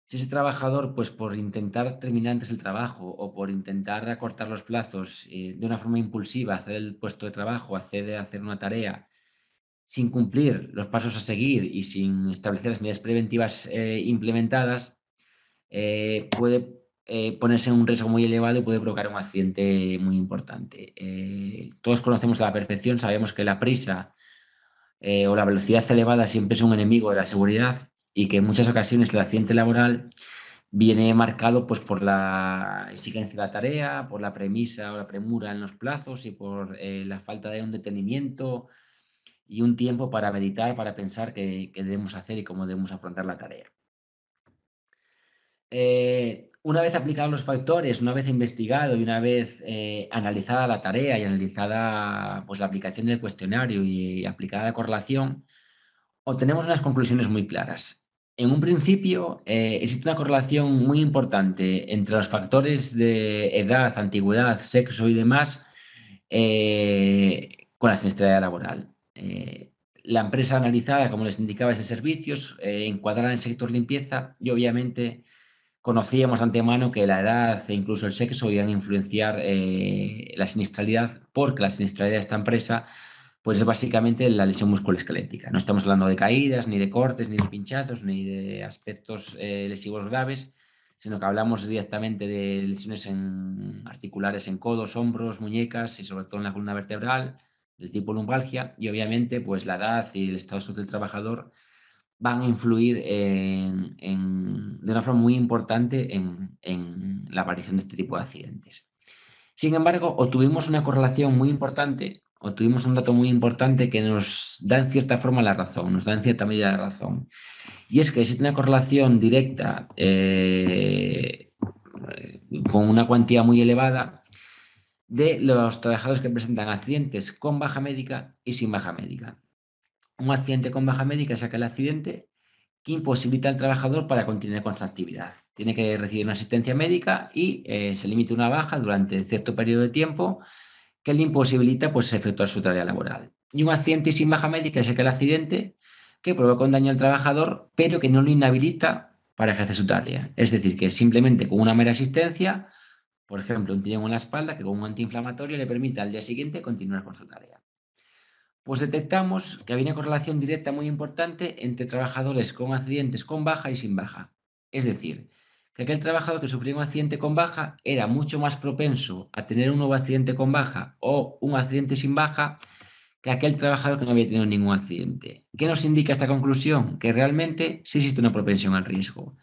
Si ese trabajador, pues por intentar terminar antes el trabajo o por intentar acortar los plazos de una forma impulsiva, hacer el puesto de trabajo, hacer una tarea sin cumplir los pasos a seguir y sin establecer las medidas preventivas implementadas, puede ponerse en un riesgo muy elevado y puede provocar un accidente muy importante. Todos conocemos a la perfección, sabemos que la prisa o la velocidad elevada siempre es un enemigo de la seguridad y que en muchas ocasiones el accidente laboral viene marcado pues, por la exigencia de la tarea, por la premisa o la premura en los plazos y por la falta de un detenimiento y un tiempo para meditar, para pensar qué debemos hacer y cómo debemos afrontar la tarea. Una vez aplicados los factores, una vez investigado y una vez analizada la tarea y analizada pues, la aplicación del cuestionario y aplicada la correlación, obtenemos unas conclusiones muy claras. En un principio, existe una correlación muy importante entre los factores de edad, antigüedad, sexo y demás con la siniestralidad laboral. La empresa analizada, como les indicaba, es de servicios, encuadrada en el sector limpieza y obviamente conocíamos de antemano que la edad e incluso el sexo iban a influenciar la siniestralidad, porque la siniestralidad de esta empresa pues es básicamente la lesión musculoesquelética. No estamos hablando de caídas, ni de cortes, ni de pinchazos, ni de aspectos lesivos graves, sino que hablamos directamente de lesiones articulares en codos, hombros, muñecas y sobre todo en la columna vertebral, del tipo lumbalgia, y obviamente pues la edad y el estado de salud del trabajador van a influir de una forma muy importante en la aparición de este tipo de accidentes. Sin embargo, obtuvimos una correlación muy importante, obtuvimos un dato muy importante que nos da en cierta forma la razón, nos da en cierta medida la razón. Y es que existe una correlación directa con una cuantía muy elevada de los trabajadores que presentan accidentes con baja médica y sin baja médica. Un accidente con baja médica es aquel accidente que imposibilita al trabajador para continuar con su actividad. Tiene que recibir una asistencia médica y se limita una baja durante cierto periodo de tiempo que le imposibilita pues, efectuar su tarea laboral. Y un accidente sin baja médica es aquel accidente que provoca un daño al trabajador, pero que no lo inhabilita para ejercer su tarea. Es decir, que simplemente con una mera asistencia, por ejemplo, un tirón en la espalda, que con un antiinflamatorio le permita al día siguiente continuar con su tarea. Pues detectamos que había una correlación directa muy importante entre trabajadores con accidentes con baja y sin baja. Es decir, que aquel trabajador que sufría un accidente con baja era mucho más propenso a tener un nuevo accidente con baja o un accidente sin baja que aquel trabajador que no había tenido ningún accidente. ¿Qué nos indica esta conclusión? Que realmente sí existe una propensión al riesgo.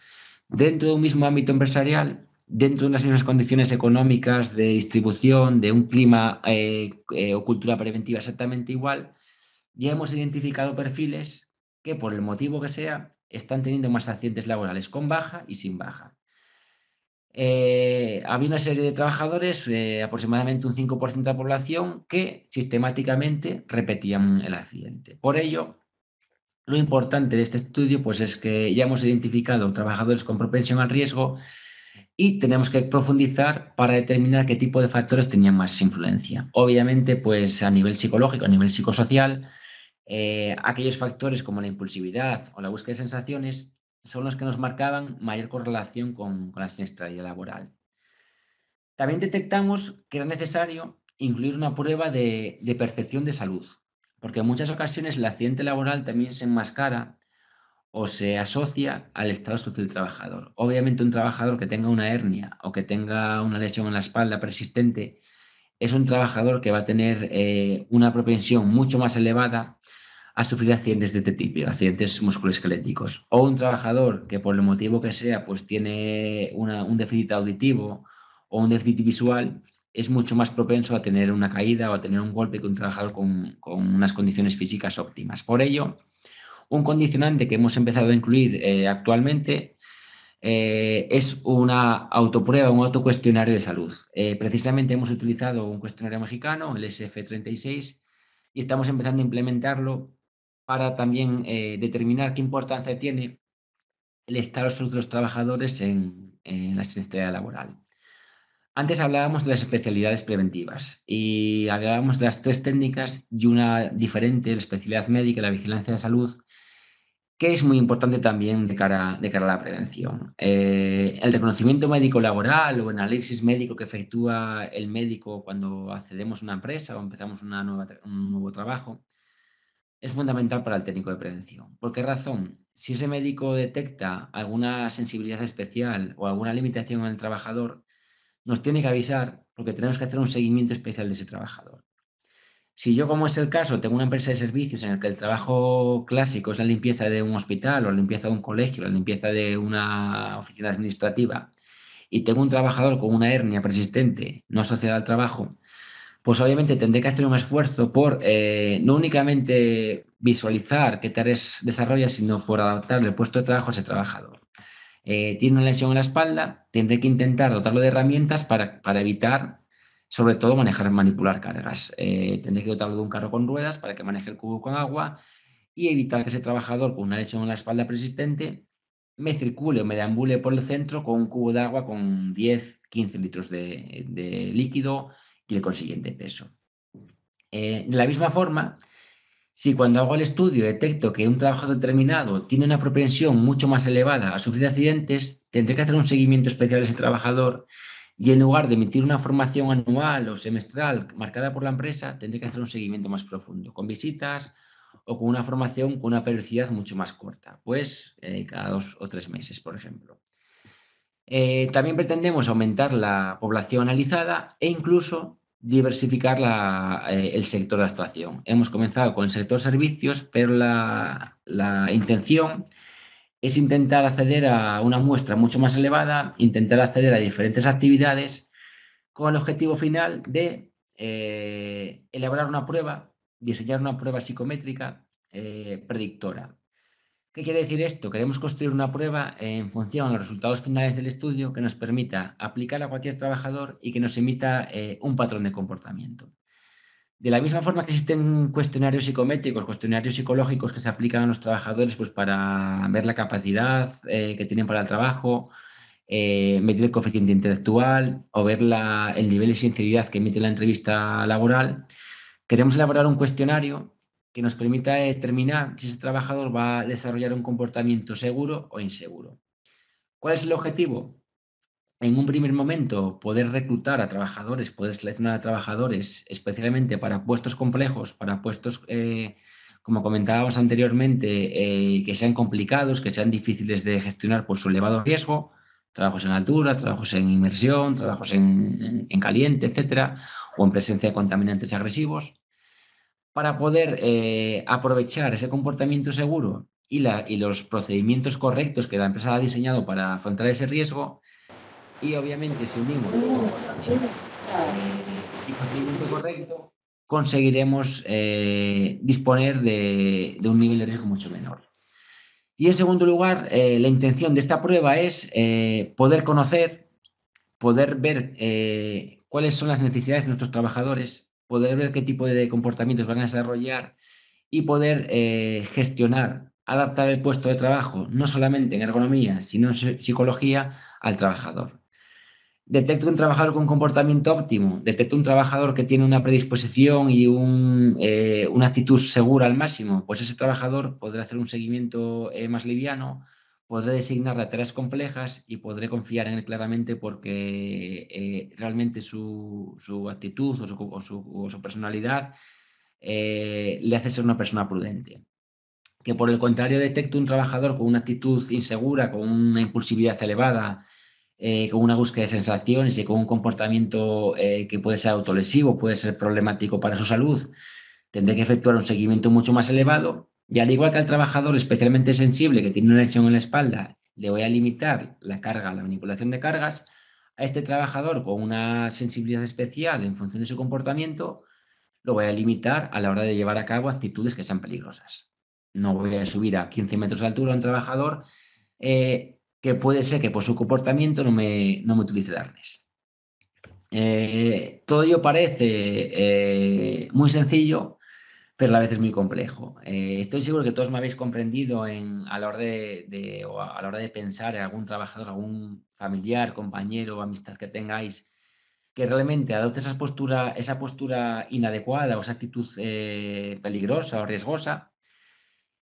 Dentro de un mismo ámbito empresarial, dentro de unas mismas condiciones económicas, de distribución, de un clima o cultura preventiva exactamente igual, ya hemos identificado perfiles que, por el motivo que sea, están teniendo más accidentes laborales con baja y sin baja. Había una serie de trabajadores, aproximadamente un 5% de la población, que sistemáticamente repetían el accidente. Por ello, lo importante de este estudio pues, es que ya hemos identificado trabajadores con propensión al riesgo y tenemos que profundizar para determinar qué tipo de factores tenían más influencia. Obviamente, pues a nivel psicológico, a nivel psicosocial, aquellos factores como la impulsividad o la búsqueda de sensaciones son los que nos marcaban mayor correlación con la siniestralidad laboral. También detectamos que era necesario incluir una prueba de percepción de salud, porque en muchas ocasiones el accidente laboral también se enmascara o se asocia al estado de salud del trabajador. Obviamente un trabajador que tenga una hernia o que tenga una lesión en la espalda persistente es un trabajador que va a tener una propensión mucho más elevada a sufrir accidentes de este tipo, accidentes musculoesqueléticos. O un trabajador que por el motivo que sea, pues tiene un déficit auditivo o un déficit visual, es mucho más propenso a tener una caída o a tener un golpe que un trabajador con unas condiciones físicas óptimas. Por ello, un condicionante que hemos empezado a incluir actualmente es una autoprueba, un autocuestionario de salud. Precisamente hemos utilizado un cuestionario mexicano, el SF36, y estamos empezando a implementarlo para también determinar qué importancia tiene el estado de salud de los trabajadores en la siniestralidad laboral. Antes hablábamos de las especialidades preventivas y hablábamos de las tres técnicas y una diferente, la especialidad médica y la vigilancia de salud, que es muy importante también de cara a la prevención. El reconocimiento médico laboral o el análisis médico que efectúa el médico cuando accedemos a una empresa o empezamos un nuevo trabajo es fundamental para el técnico de prevención. ¿Por qué razón? Si ese médico detecta alguna sensibilidad especial o alguna limitación en el trabajador, nos tiene que avisar porque tenemos que hacer un seguimiento especial de ese trabajador. Si yo, como es el caso, tengo una empresa de servicios en el que el trabajo clásico es la limpieza de un hospital o la limpieza de un colegio, la limpieza de una oficina administrativa, y tengo un trabajador con una hernia persistente no asociada al trabajo, pues obviamente tendré que hacer un esfuerzo por no únicamente visualizar qué tareas desarrolla, sino por adaptar el puesto de trabajo a ese trabajador. Tiene una lesión en la espalda, tendré que intentar dotarlo de herramientas para evitar, sobre todo, manipular cargas. Tendré que dotarlo de un carro con ruedas para que maneje el cubo con agua y evitar que ese trabajador con una lesión en la espalda persistente me circule o me deambule por el centro con un cubo de agua con 10, 15 litros de líquido y el consiguiente peso. De la misma forma, si cuando hago el estudio detecto que un trabajador determinado tiene una propensión mucho más elevada a sufrir accidentes, tendré que hacer un seguimiento especial a ese trabajador y en lugar de emitir una formación anual o semestral marcada por la empresa, tendré que hacer un seguimiento más profundo, con visitas o con una formación con una periodicidad mucho más corta, pues cada 2 o 3 meses, por ejemplo. También pretendemos aumentar la población analizada e incluso diversificar el sector de actuación. Hemos comenzado con el sector servicios, pero la intención es intentar acceder a una muestra mucho más elevada, intentar acceder a diferentes actividades con el objetivo final de elaborar una prueba, diseñar una prueba psicométrica predictora. ¿Qué quiere decir esto? Queremos construir una prueba en función a los resultados finales del estudio que nos permita aplicar a cualquier trabajador y que nos emita un patrón de comportamiento. De la misma forma que existen cuestionarios psicométricos, cuestionarios psicológicos que se aplican a los trabajadores pues, para ver la capacidad que tienen para el trabajo, medir el coeficiente intelectual o ver el nivel de sinceridad que emite la entrevista laboral, Queremos elaborar un cuestionario que nos permita determinar si ese trabajador va a desarrollar un comportamiento seguro o inseguro. ¿Cuál es el objetivo? En un primer momento, poder reclutar a trabajadores, poder seleccionar a trabajadores, especialmente para puestos complejos, para puestos, como comentábamos anteriormente, que sean complicados, que sean difíciles de gestionar por su elevado riesgo, trabajos en altura, trabajos en inmersión, trabajos en caliente, etcétera, o en presencia de contaminantes agresivos, para poder aprovechar ese comportamiento seguro y los procedimientos correctos que la empresa ha diseñado para afrontar ese riesgo. Y obviamente, si unimos comportamiento y procedimiento correcto, conseguiremos disponer de un nivel de riesgo mucho menor. Y en segundo lugar, la intención de esta prueba es poder conocer, poder ver cuáles son las necesidades de nuestros trabajadores, poder ver qué tipo de comportamientos van a desarrollar y poder gestionar, adaptar el puesto de trabajo, no solamente en ergonomía, sino en psicología, al trabajador. Detecto un trabajador con comportamiento óptimo, detecto un trabajador que tiene una predisposición y una actitud segura al máximo, pues ese trabajador podrá hacer un seguimiento más liviano, podré designarle tareas complejas y podré confiar en él claramente porque realmente su actitud o su personalidad le hace ser una persona prudente. Que por el contrario detecto un trabajador con una actitud insegura, con una impulsividad elevada, con una búsqueda de sensaciones y con un comportamiento que puede ser autolesivo, puede ser problemático para su salud, tendré que efectuar un seguimiento mucho más elevado. Y al igual que al trabajador especialmente sensible que tiene una lesión en la espalda, le voy a limitar la carga, la manipulación de cargas. A este trabajador con una sensibilidad especial en función de su comportamiento, lo voy a limitar a la hora de llevar a cabo actitudes que sean peligrosas. No voy a subir a 15 metros de altura a un trabajador que puede ser que por su comportamiento no me utilice el arnés. Todo ello parece muy sencillo, pero a la vez es muy complejo. Estoy seguro que todos me habéis comprendido a la hora a la hora de pensar en algún trabajador, algún familiar, compañero o amistad que tengáis que realmente adopte esa postura inadecuada o esa actitud peligrosa o riesgosa.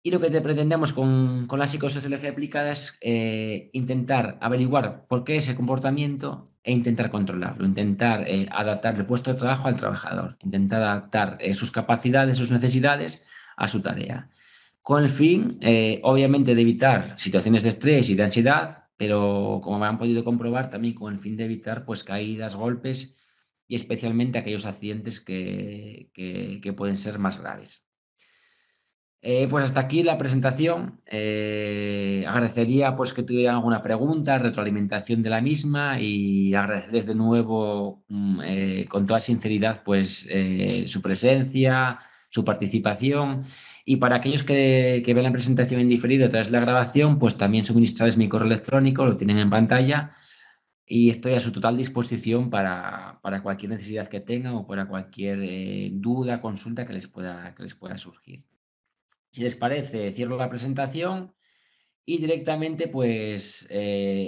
Y lo que te pretendemos con la psicosociología aplicada es intentar averiguar por qué ese comportamiento e intentar controlarlo, intentar adaptar el puesto de trabajo al trabajador, intentar adaptar sus capacidades, sus necesidades a su tarea. Con el fin, obviamente, de evitar situaciones de estrés y de ansiedad, pero como me han podido comprobar, también con el fin de evitar pues, caídas, golpes y especialmente aquellos accidentes que pueden ser más graves. Pues hasta aquí la presentación. Agradecería pues, que tuvieran alguna pregunta, retroalimentación de la misma y agradecerles de nuevo con toda sinceridad pues, su presencia, su participación. Y para aquellos que ven la presentación en diferido a través de la grabación, pues también suministrarles mi correo electrónico, lo tienen en pantalla y estoy a su total disposición para cualquier necesidad que tengan o para cualquier duda, consulta que les pueda surgir. Si les parece, cierro la presentación y directamente pues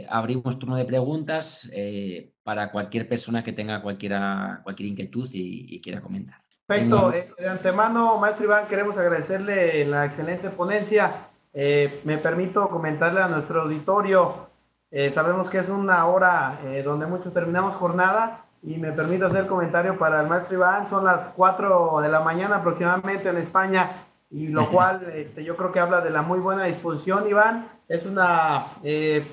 abrimos turno de preguntas para cualquier persona que tenga cualquier inquietud y quiera comentar. Perfecto. De antemano, maestro Iván, queremos agradecerle la excelente ponencia. Me permito comentarle a nuestro auditorio, sabemos que es una hora donde muchos terminamos jornada y me permito hacer comentario para el maestro Iván, son las 4 de la mañana aproximadamente en España, y lo cual yo creo que habla de la muy buena disposición, Iván. Es un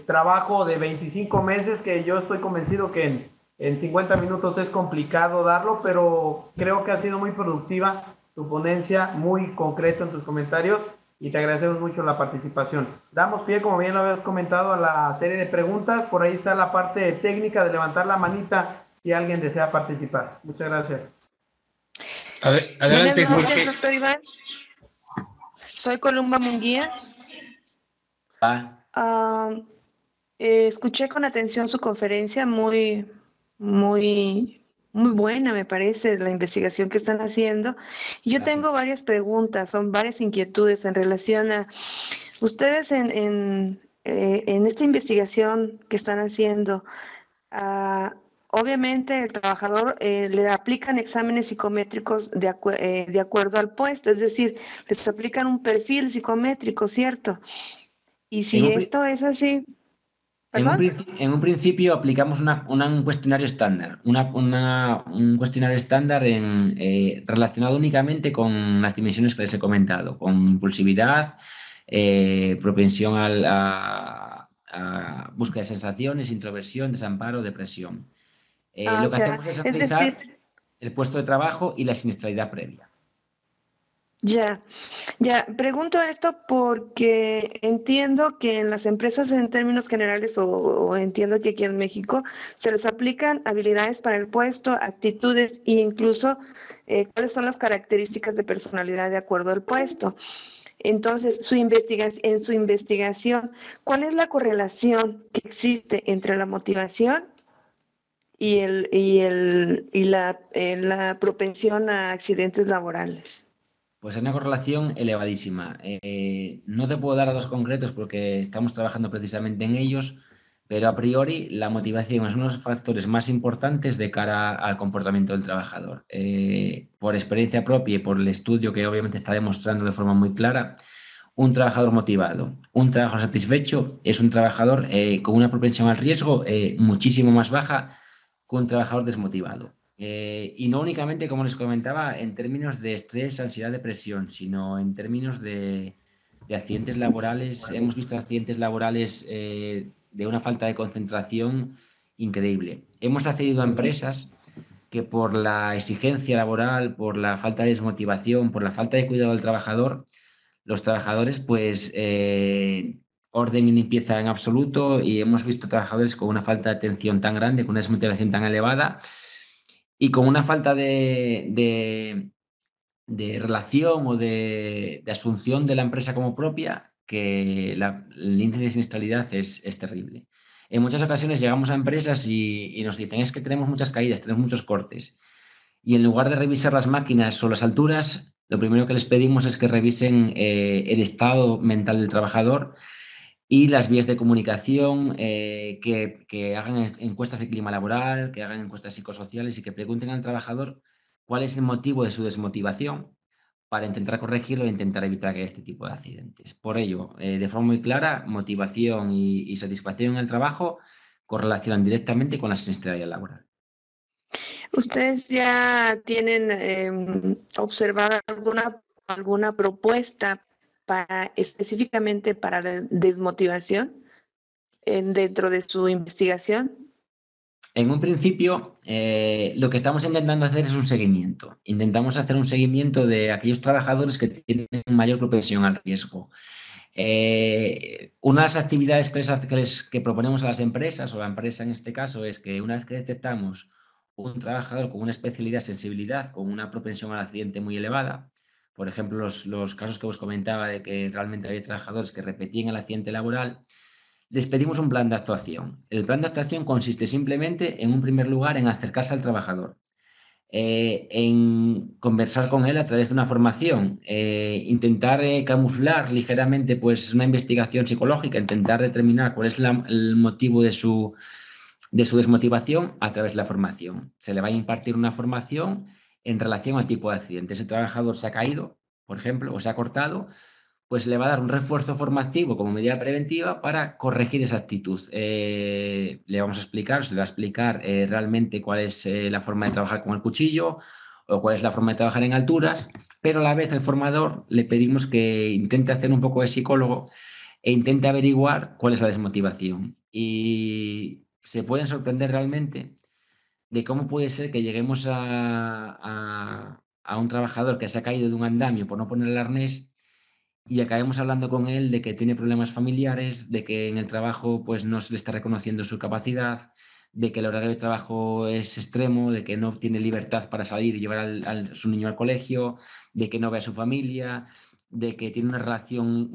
trabajo de 25 meses que yo estoy convencido que en 50 minutos es complicado darlo, pero creo que ha sido muy productiva tu ponencia, muy concreto en tus comentarios y te agradecemos mucho la participación. Damos pie, como bien lo habías comentado, a la serie de preguntas. Por ahí está la parte técnica de levantar la manita si alguien desea participar. Muchas gracias. Adelante, buenas noches, Jorge. Doctor Iván. Soy Columba Munguía. Escuché con atención su conferencia, muy buena, me parece, la investigación que están haciendo. Yo tengo varias preguntas, son varias inquietudes en relación a ustedes en esta investigación que están haciendo. obviamente el trabajador le aplican exámenes psicométricos de acuerdo al puesto, es decir, les aplican un perfil psicométrico, ¿cierto? Y En si un, pri- esto es así, en un ¿perdón? en un principio aplicamos un cuestionario estándar, un cuestionario estándar relacionado únicamente con las dimensiones que les he comentado, con impulsividad, propensión a búsqueda de sensaciones, introversión, desamparo, depresión. Ah, Lo que ya, hacemos es es decir, analizar el puesto de trabajo y la siniestralidad previa. ya, ya, pregunto esto porque entiendo que en las empresas en términos generales o entiendo que aquí en México se les aplican habilidades para el puesto, actitudes e incluso cuáles son las características de personalidad de acuerdo al puesto. Entonces, en su investigación, ¿cuál es la correlación que existe entre la motivación y la propensión a accidentes laborales? Pues hay una correlación elevadísima. No te puedo dar datos concretos porque estamos trabajando precisamente en ellos, pero a priori la motivación es uno de los factores más importantes de cara al comportamiento del trabajador. Por experiencia propia y por el estudio que obviamente está demostrando de forma muy clara, un trabajador motivado, un trabajador satisfecho es un trabajador con una propensión al riesgo muchísimo más baja que un trabajador desmotivado. Y no únicamente, como les comentaba, en términos de estrés, ansiedad, depresión, sino en términos de accidentes laborales. Hemos visto accidentes laborales de una falta de concentración increíble. Hemos accedido a empresas que por la exigencia laboral, por la falta de desmotivación, por la falta de cuidado del trabajador, los trabajadores, pues, orden y limpieza en absoluto, y hemos visto trabajadores con una falta de atención tan grande, con una desmotivación tan elevada y con una falta de relación o de asunción de la empresa como propia, que el índice de siniestralidad es terrible. En muchas ocasiones llegamos a empresas y nos dicen, es que tenemos muchas caídas, tenemos muchos cortes. Y en lugar de revisar las máquinas o las alturas, lo primero que les pedimos es que revisen el estado mental del trabajador y las vías de comunicación, que hagan encuestas de clima laboral, que hagan encuestas psicosociales y que pregunten al trabajador cuál es el motivo de su desmotivación para intentar corregirlo e intentar evitar que haya este tipo de accidentes. Por ello, de forma muy clara, motivación y satisfacción en el trabajo correlacionan directamente con la siniestralidad laboral. ¿Ustedes ya tienen observada alguna propuesta específicamente para la desmotivación dentro de su investigación? En un principio, lo que estamos intentando hacer es un seguimiento. Intentamos hacer un seguimiento de aquellos trabajadores que tienen mayor propensión al riesgo. Una de las actividades que proponemos a las empresas, o a la empresa en este caso, es que una vez que detectamos un trabajador con una especialidad, sensibilidad, con una propensión al accidente muy elevada, por ejemplo, los casos que os comentaba de que realmente había trabajadores que repetían el accidente laboral, les pedimos un plan de actuación. El plan de actuación consiste simplemente, en un primer lugar, en acercarse al trabajador, en conversar con él a través de una formación, intentar camuflar ligeramente pues, una investigación psicológica, intentar determinar cuál es el motivo de su desmotivación a través de la formación. Se le va a impartir una formación en relación al tipo de accidente. Ese trabajador se ha caído, por ejemplo, o se ha cortado, pues le va a dar un refuerzo formativo como medida preventiva para corregir esa actitud. Le vamos a explicar, se le va a explicar realmente cuál es la forma de trabajar con el cuchillo o cuál es la forma de trabajar en alturas, pero a la vez el formador le pedimos que intente hacer un poco de psicólogo e intente averiguar cuál es la desmotivación. Y se pueden sorprender realmente de cómo puede ser que lleguemos a un trabajador que se ha caído de un andamio por no poner el arnés y acabemos hablando con él de que tiene problemas familiares, de que en el trabajo pues no se le está reconociendo su capacidad, de que el horario de trabajo es extremo, de que no tiene libertad para salir y llevar su niño al colegio, de que no ve a su familia, de que tiene una relación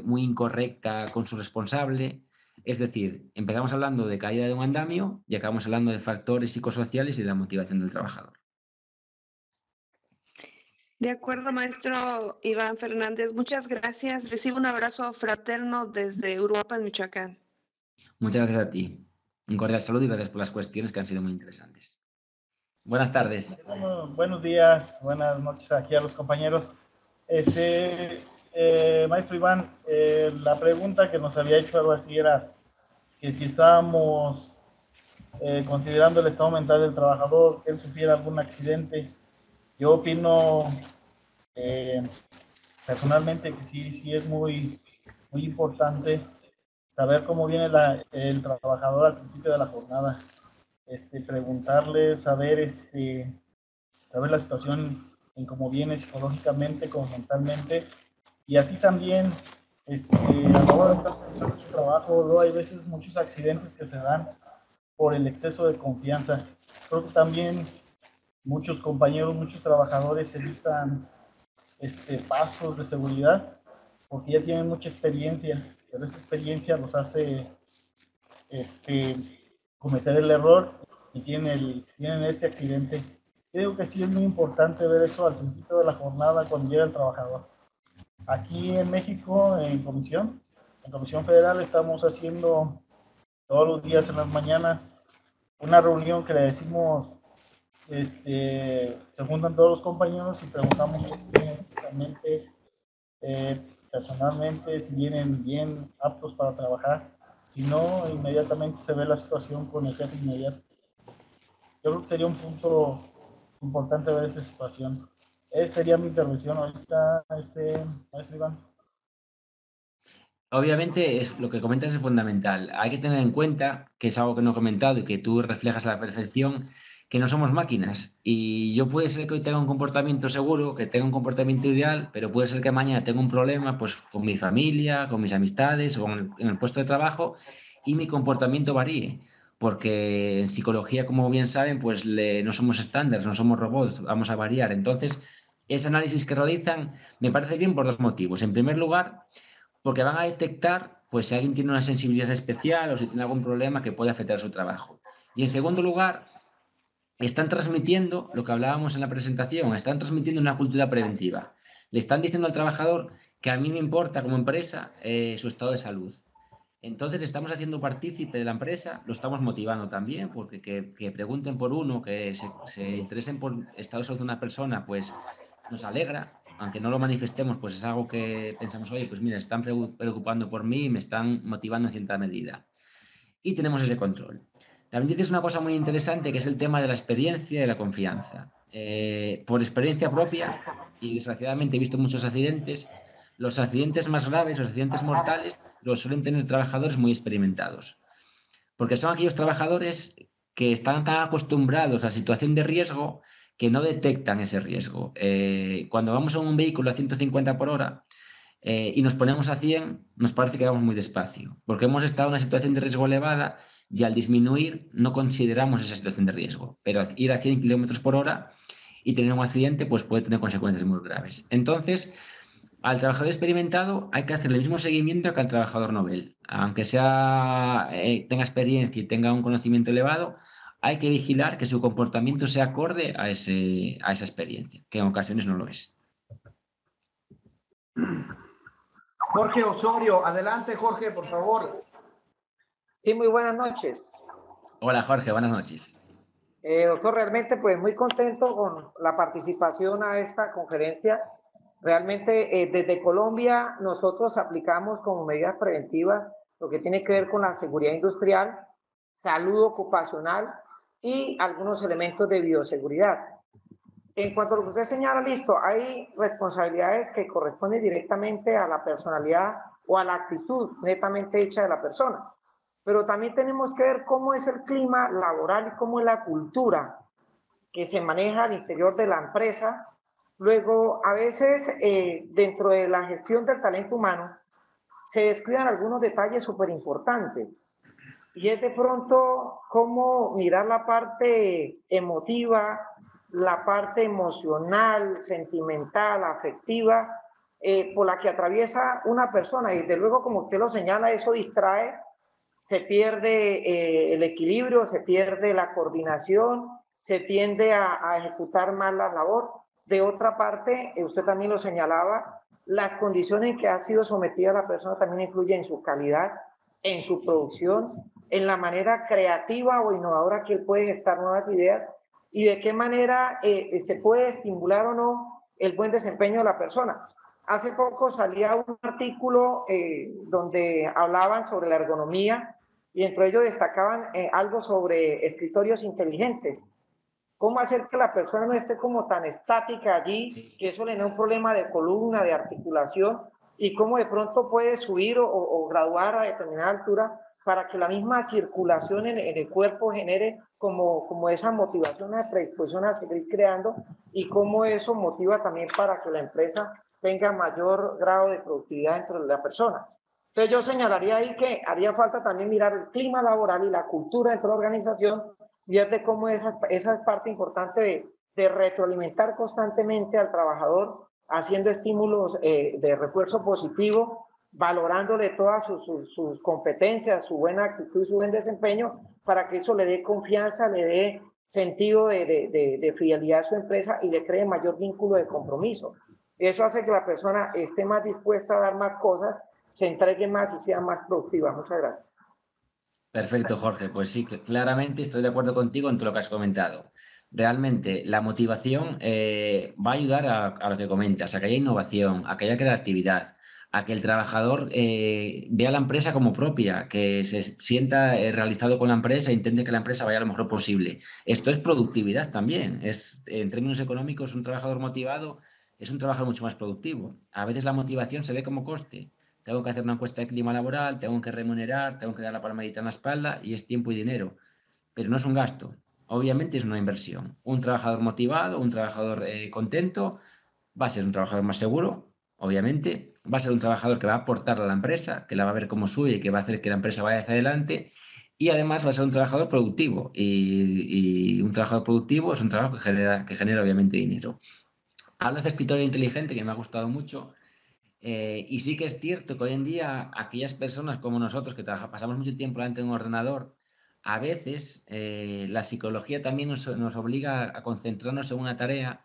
muy incorrecta con su responsable. Es decir, empezamos hablando de caída de un andamio y acabamos hablando de factores psicosociales y de la motivación del trabajador. De acuerdo, maestro Iván Fernández, muchas gracias. Recibo un abrazo fraterno desde Uruapan, Michoacán. Muchas gracias a ti. Un cordial saludo y gracias por las cuestiones que han sido muy interesantes. Buenas tardes. Bueno, buenos días, buenas noches aquí a los compañeros. Maestro Iván, la pregunta que nos había hecho algo así era que si estábamos considerando el estado mental del trabajador, que él sufriera algún accidente. Yo opino personalmente que sí es muy importante saber cómo viene el trabajador al principio de la jornada. Preguntarle, saber la situación en cómo viene psicológicamente, como mentalmente, y así también a la hora de estar realizando su trabajo, luego hay veces muchos accidentes que se dan por el exceso de confianza. Creo que también muchos compañeros, muchos trabajadores evitan pasos de seguridad porque ya tienen mucha experiencia, pero esa experiencia los hace cometer el error y tienen ese accidente. Creo que sí es muy importante ver eso al principio de la jornada cuando llega el trabajador. Aquí en México, en Comisión Federal, estamos haciendo todos los días en las mañanas una reunión que le decimos, se juntan todos los compañeros y preguntamos físicamente, personalmente, si vienen bien aptos para trabajar. Si no, inmediatamente se ve la situación con el jefe inmediato. Yo creo que sería un punto importante ver esa situación. Esa sería mi intervención ahorita, maestro Iván. Obviamente, lo que comentas es fundamental. Hay que tener en cuenta, que es algo que no he comentado y que tú reflejas a la perfección, que no somos máquinas. Y yo puede ser que hoy tenga un comportamiento seguro, que tenga un comportamiento ideal, pero puede ser que mañana tenga un problema pues, con mi familia, con mis amistades o en el puesto de trabajo y mi comportamiento varíe. Porque en psicología, como bien saben, pues no somos estándares, no somos robots, vamos a variar. Entonces, ese análisis que realizan me parece bien por dos motivos. En primer lugar, porque van a detectar pues, si alguien tiene una sensibilidad especial o si tiene algún problema que puede afectar su trabajo. Y en segundo lugar, están transmitiendo lo que hablábamos en la presentación, están transmitiendo una cultura preventiva. Le están diciendo al trabajador que a mí me importa como empresa su estado de salud. Entonces estamos haciendo partícipe de la empresa, lo estamos motivando también, porque que pregunten por uno, que se interesen por el estado de salud de una persona, pues nos alegra, aunque no lo manifestemos, pues es algo que pensamos, oye, pues mira, están preocupando por mí y me están motivando en cierta medida. Y tenemos ese control. También dices una cosa muy interesante, que es el tema de la experiencia y de la confianza. Por experiencia propia, y desgraciadamente he visto muchos accidentes, los accidentes más graves, los accidentes mortales, los suelen tener trabajadores muy experimentados. Porque son aquellos trabajadores que están tan acostumbrados a la situación de riesgo que no detectan ese riesgo. Cuando vamos en un vehículo a 150 por hora y nos ponemos a 100, nos parece que vamos muy despacio, porque hemos estado en una situación de riesgo elevada y al disminuir no consideramos esa situación de riesgo. Pero ir a 100 kilómetros por hora y tener un accidente pues puede tener consecuencias muy graves. Entonces, al trabajador experimentado hay que hacer el mismo seguimiento que al trabajador novel. Aunque tenga experiencia y tenga un conocimiento elevado, hay que vigilar que su comportamiento sea acorde a esa experiencia, que en ocasiones no lo es. Jorge Osorio, adelante Jorge, por favor. Sí, muy buenas noches. Hola Jorge, buenas noches. Doctor, realmente pues muy contento con la participación a esta conferencia. Realmente desde Colombia nosotros aplicamos como medidas preventivas lo que tiene que ver con la seguridad industrial, salud ocupacional y algunos elementos de bioseguridad. En cuanto a lo que usted señala, listo, hay responsabilidades que corresponden directamente a la personalidad o a la actitud netamente hecha de la persona. Pero también tenemos que ver cómo es el clima laboral y cómo es la cultura que se maneja al interior de la empresa. Luego, a veces, dentro de la gestión del talento humano, se descuidan algunos detalles súper importantes. Y es de pronto cómo mirar la parte emotiva, la parte emocional, sentimental, afectiva, por la que atraviesa una persona. Y desde luego, como usted lo señala, eso distrae, se pierde el equilibrio, se pierde la coordinación, se tiende a ejecutar mal la labor. De otra parte, usted también lo señalaba, las condiciones en que ha sido sometida la persona también influyen en su calidad, en su producción en la manera creativa o innovadora que él puede gestar nuevas ideas y de qué manera se puede estimular o no el buen desempeño de la persona. Hace poco salía un artículo donde hablaban sobre la ergonomía y entre ellos destacaban algo sobre escritorios inteligentes. Cómo hacer que la persona no esté como tan estática allí, que eso le da un problema de columna, de articulación, y cómo de pronto puede subir o graduar a determinada altura para que la misma circulación en el cuerpo genere como esa motivación, esa predisposición a seguir creando, y cómo eso motiva también para que la empresa tenga mayor grado de productividad dentro de la persona. Entonces yo señalaría ahí que haría falta también mirar el clima laboral y la cultura dentro de la organización y es de cómo esa es parte importante de retroalimentar constantemente al trabajador, haciendo estímulos de refuerzo positivo, valorándole todas sus competencias, su buena actitud y su buen desempeño, para que eso le dé confianza, le dé sentido de fidelidad a su empresa y le cree mayor vínculo de compromiso. Eso hace que la persona esté más dispuesta a dar más cosas, se entregue más y sea más productiva. Muchas gracias. Perfecto, Jorge. Pues sí, claramente estoy de acuerdo contigo en todo lo que has comentado. Realmente la motivación va a ayudar a lo que comentas, a que haya innovación, a que haya creatividad, a que el trabajador vea la empresa como propia, que se sienta realizado con la empresa e intente que la empresa vaya lo mejor posible. Esto es productividad también. En términos económicos, un trabajador motivado es un trabajador mucho más productivo. A veces la motivación se ve como coste. Tengo que hacer una encuesta de clima laboral, tengo que remunerar, tengo que dar la palmadita en la espalda y es tiempo y dinero. Pero no es un gasto, obviamente es una inversión. Un trabajador motivado, un trabajador contento, va a ser un trabajador más seguro, obviamente, va a ser un trabajador que va a aportar a la empresa, que la va a ver como suya y que va a hacer que la empresa vaya hacia adelante y además va a ser un trabajador productivo y un trabajador productivo es un trabajo que genera obviamente dinero. Hablas de escritorio inteligente que me ha gustado mucho. Y sí que es cierto que hoy en día aquellas personas como nosotros que pasamos mucho tiempo delante de un ordenador, a veces la psicología también nos obliga a concentrarnos en una tarea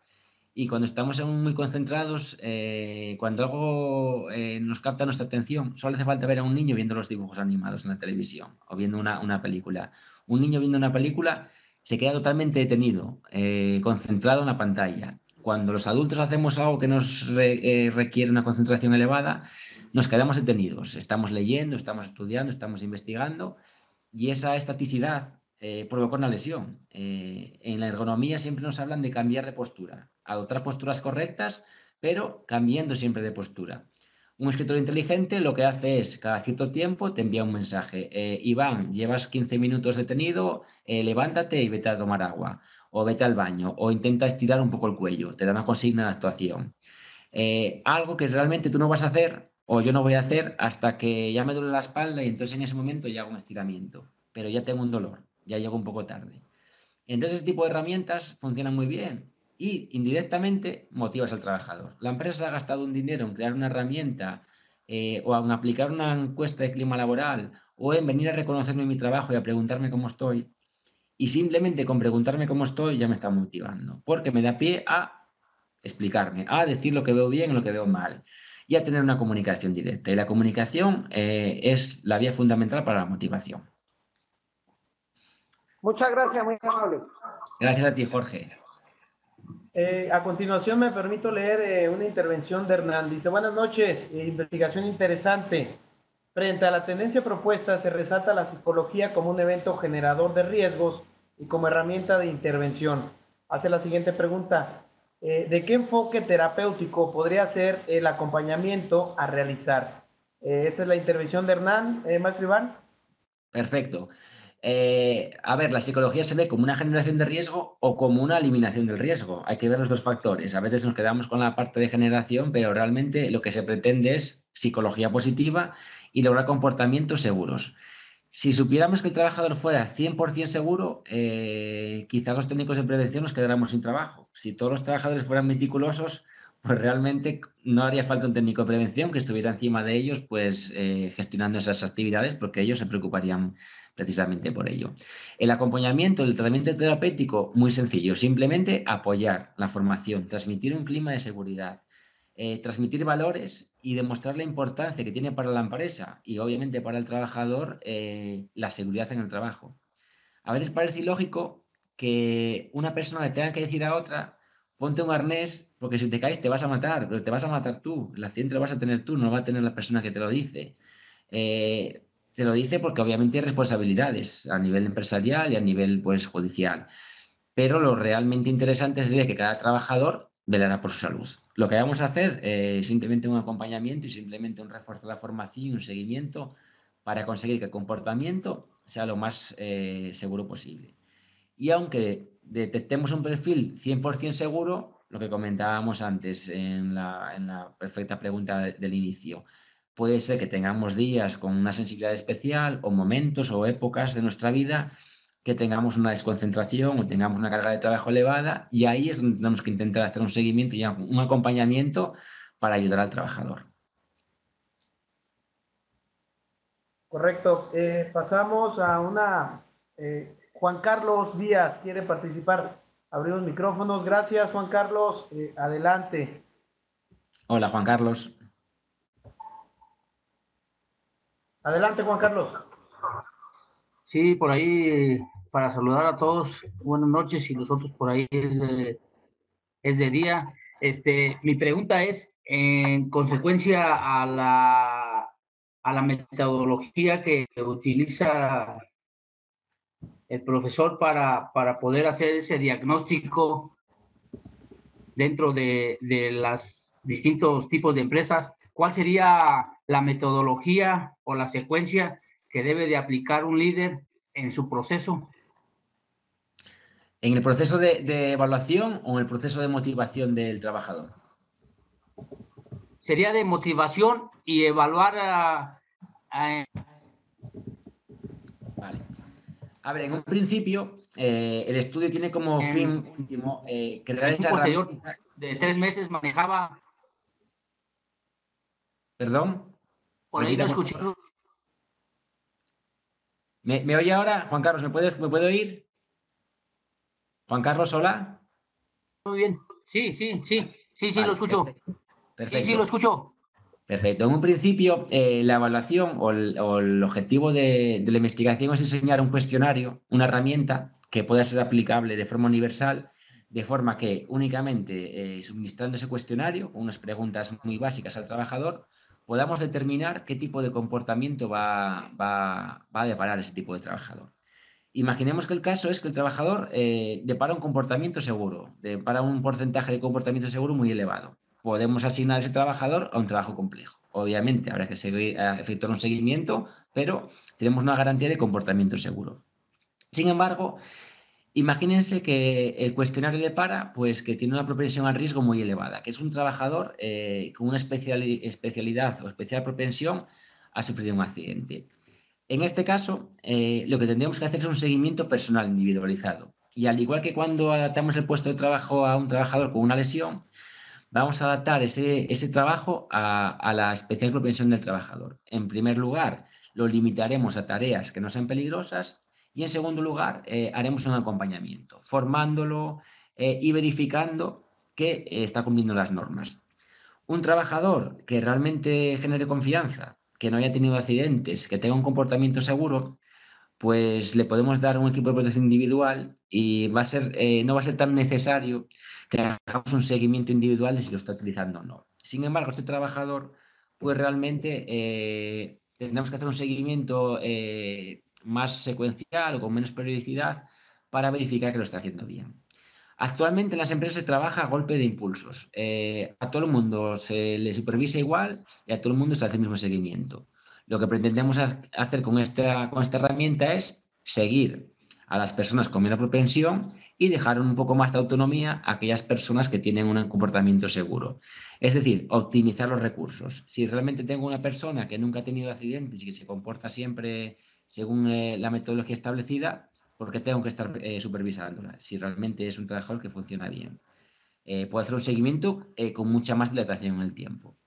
y cuando estamos muy concentrados, cuando algo nos capta nuestra atención, solo hace falta ver a un niño viendo los dibujos animados en la televisión o viendo una película. Un niño viendo una película se queda totalmente detenido, concentrado en la pantalla. Cuando los adultos hacemos algo que nos requiere una concentración elevada, nos quedamos detenidos. Estamos leyendo, estamos estudiando, estamos investigando y esa estaticidad provoca una lesión. En la ergonomía siempre nos hablan de cambiar de postura, adoptar posturas correctas, pero cambiando siempre de postura. Un escritorio inteligente lo que hace es, cada cierto tiempo, te envía un mensaje. Iván, llevas 15 minutos detenido, levántate y vete a tomar agua, o vete al baño, o intenta estirar un poco el cuello, te da una consigna de actuación. Algo que realmente tú no vas a hacer, o yo no voy a hacer, hasta que ya me duele la espalda y entonces en ese momento ya hago un estiramiento, pero ya tengo un dolor, ya llego un poco tarde. Entonces, este tipo de herramientas funcionan muy bien y indirectamente motivas al trabajador. La empresa se ha gastado un dinero en crear una herramienta o en aplicar una encuesta de clima laboral o en venir a reconocerme mi trabajo y a preguntarme cómo estoy. Y simplemente con preguntarme cómo estoy ya me está motivando, porque me da pie a explicarme, a decir lo que veo bien y lo que veo mal y a tener una comunicación directa. Y la comunicación es la vía fundamental para la motivación. Muchas gracias, muy amable. Gracias a ti, Jorge. A continuación me permito leer una intervención de Hernán. Dice, buenas noches, investigación interesante. Frente a la tendencia propuesta se resalta la psicología como un evento generador de riesgos y como herramienta de intervención. Hace la siguiente pregunta. ¿De qué enfoque terapéutico podría ser el acompañamiento a realizar? Esta es la intervención de Hernán. Maestro Iván. Perfecto. A ver, la psicología se ve como una generación de riesgo o como una eliminación del riesgo. Hay que ver los dos factores. A veces nos quedamos con la parte de generación, pero realmente lo que se pretende es psicología positiva y lograr comportamientos seguros. Si supiéramos que el trabajador fuera 100% seguro, quizás los técnicos de prevención nos quedáramos sin trabajo. Si todos los trabajadores fueran meticulosos, pues realmente no haría falta un técnico de prevención que estuviera encima de ellos, pues gestionando esas actividades, porque ellos se preocuparían precisamente por ello. El acompañamiento, el tratamiento terapéutico, muy sencillo, simplemente apoyar la formación, transmitir un clima de seguridad, transmitir valores y demostrar la importancia que tiene para la empresa y obviamente para el trabajador la seguridad en el trabajo. A veces parece ilógico que una persona le tenga que decir a otra: ponte un arnés porque si te caes te vas a matar, pero te vas a matar tú, el accidente lo vas a tener tú, no lo va a tener la persona que te lo dice. Te lo dice porque obviamente hay responsabilidades a nivel empresarial y a nivel pues, judicial. Pero lo realmente interesante sería que cada trabajador velara por su salud. Lo que vamos a hacer es simplemente un acompañamiento y simplemente un refuerzo de la formación y un seguimiento para conseguir que el comportamiento sea lo más seguro posible. Y aunque detectemos un perfil 100% seguro, lo que comentábamos antes en la perfecta pregunta del inicio, puede ser que tengamos días con una sensibilidad especial o momentos o épocas de nuestra vida que tengamos una desconcentración o tengamos una carga de trabajo elevada, y ahí es donde tenemos que intentar hacer un seguimiento y un acompañamiento para ayudar al trabajador. Correcto. Pasamos a una... Juan Carlos Díaz quiere participar. Abrimos micrófonos. Gracias, Juan Carlos. Adelante. Hola, Juan Carlos. Adelante, Juan Carlos. Sí, por ahí, para saludar a todos, buenas noches, y nosotros por ahí es de día. Mi pregunta es, en consecuencia a la metodología que utiliza el profesor para poder hacer ese diagnóstico dentro de los distintos tipos de empresas, ¿cuál sería la metodología o la secuencia que debe de aplicar un líder en su proceso? ¿En el proceso de evaluación o en el proceso de motivación del trabajador? Sería de motivación y evaluar Vale. A ver, en un principio, el estudio tiene como fin último crear en un esa posterior herramienta. de 3 meses manejaba. ¿Perdón? Por ahí no Repita, por escuché. favor. ¿Me oye ahora? Juan Carlos, ¿me puede oír? Juan Carlos, hola. Muy bien. Sí, Vale, lo escucho. perfecto. Sí, lo escucho. Perfecto. En un principio, la evaluación o el objetivo de la investigación es diseñar un cuestionario, una herramienta que pueda ser aplicable de forma universal, de forma que únicamente suministrando ese cuestionario, unas preguntas muy básicas al trabajador, podamos determinar qué tipo de comportamiento va a deparar ese tipo de trabajador. Imaginemos que el caso es que el trabajador depara un comportamiento seguro, depara un porcentaje de comportamiento seguro muy elevado. Podemos asignar a ese trabajador a un trabajo complejo. Obviamente habrá que efectuar un seguimiento, pero tenemos una garantía de comportamiento seguro. Sin embargo, imagínense que el cuestionario depara pues, que tiene una propensión al riesgo muy elevada, que es un trabajador con una especialidad o especial propensión a sufrir un accidente. En este caso, lo que tendríamos que hacer es un seguimiento personal individualizado. Y al igual que cuando adaptamos el puesto de trabajo a un trabajador con una lesión, vamos a adaptar ese trabajo a la especial propensión del trabajador. En primer lugar, lo limitaremos a tareas que no sean peligrosas, y en segundo lugar, haremos un acompañamiento, formándolo y verificando que está cumpliendo las normas. Un trabajador que realmente genere confianza, que no haya tenido accidentes, que tenga un comportamiento seguro, pues le podemos dar un equipo de protección individual y no va a ser tan necesario que hagamos un seguimiento individual de si lo está utilizando o no. Sin embargo, este trabajador, pues realmente tendremos que hacer un seguimiento más secuencial o con menos periodicidad para verificar que lo está haciendo bien. Actualmente en las empresas se trabaja a golpe de impulsos. A todo el mundo se le supervisa igual y a todo el mundo se hace el mismo seguimiento. Lo que pretendemos hacer con esta herramienta es seguir a las personas con menos propensión y dejar un poco más de autonomía a aquellas personas que tienen un comportamiento seguro. Es decir, optimizar los recursos. Si realmente tengo una persona que nunca ha tenido accidentes y que se comporta siempre según la metodología establecida, porque tengo que estar supervisándola, si realmente es un trabajador que funciona bien. Puedo hacer un seguimiento con mucha más dilatación en el tiempo.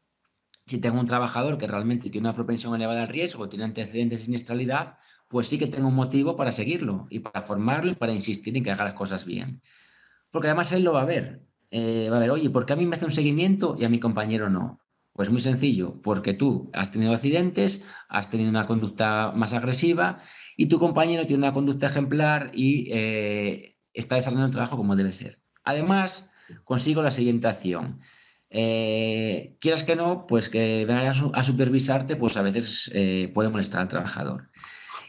Si tengo un trabajador que realmente tiene una propensión elevada al riesgo, tiene antecedentes de siniestralidad, pues sí que tengo un motivo para seguirlo y para formarlo y para insistir en que haga las cosas bien. Porque además él lo va a ver. va a ver, oye, ¿por qué a mí me hace un seguimiento y a mi compañero no? Pues muy sencillo, porque tú has tenido accidentes, has tenido una conducta más agresiva y tu compañero tiene una conducta ejemplar y está desarrollando el trabajo como debe ser. Además, consigo la siguiente acción. Quieras que no, pues que venga a supervisarte, pues a veces puede molestar al trabajador.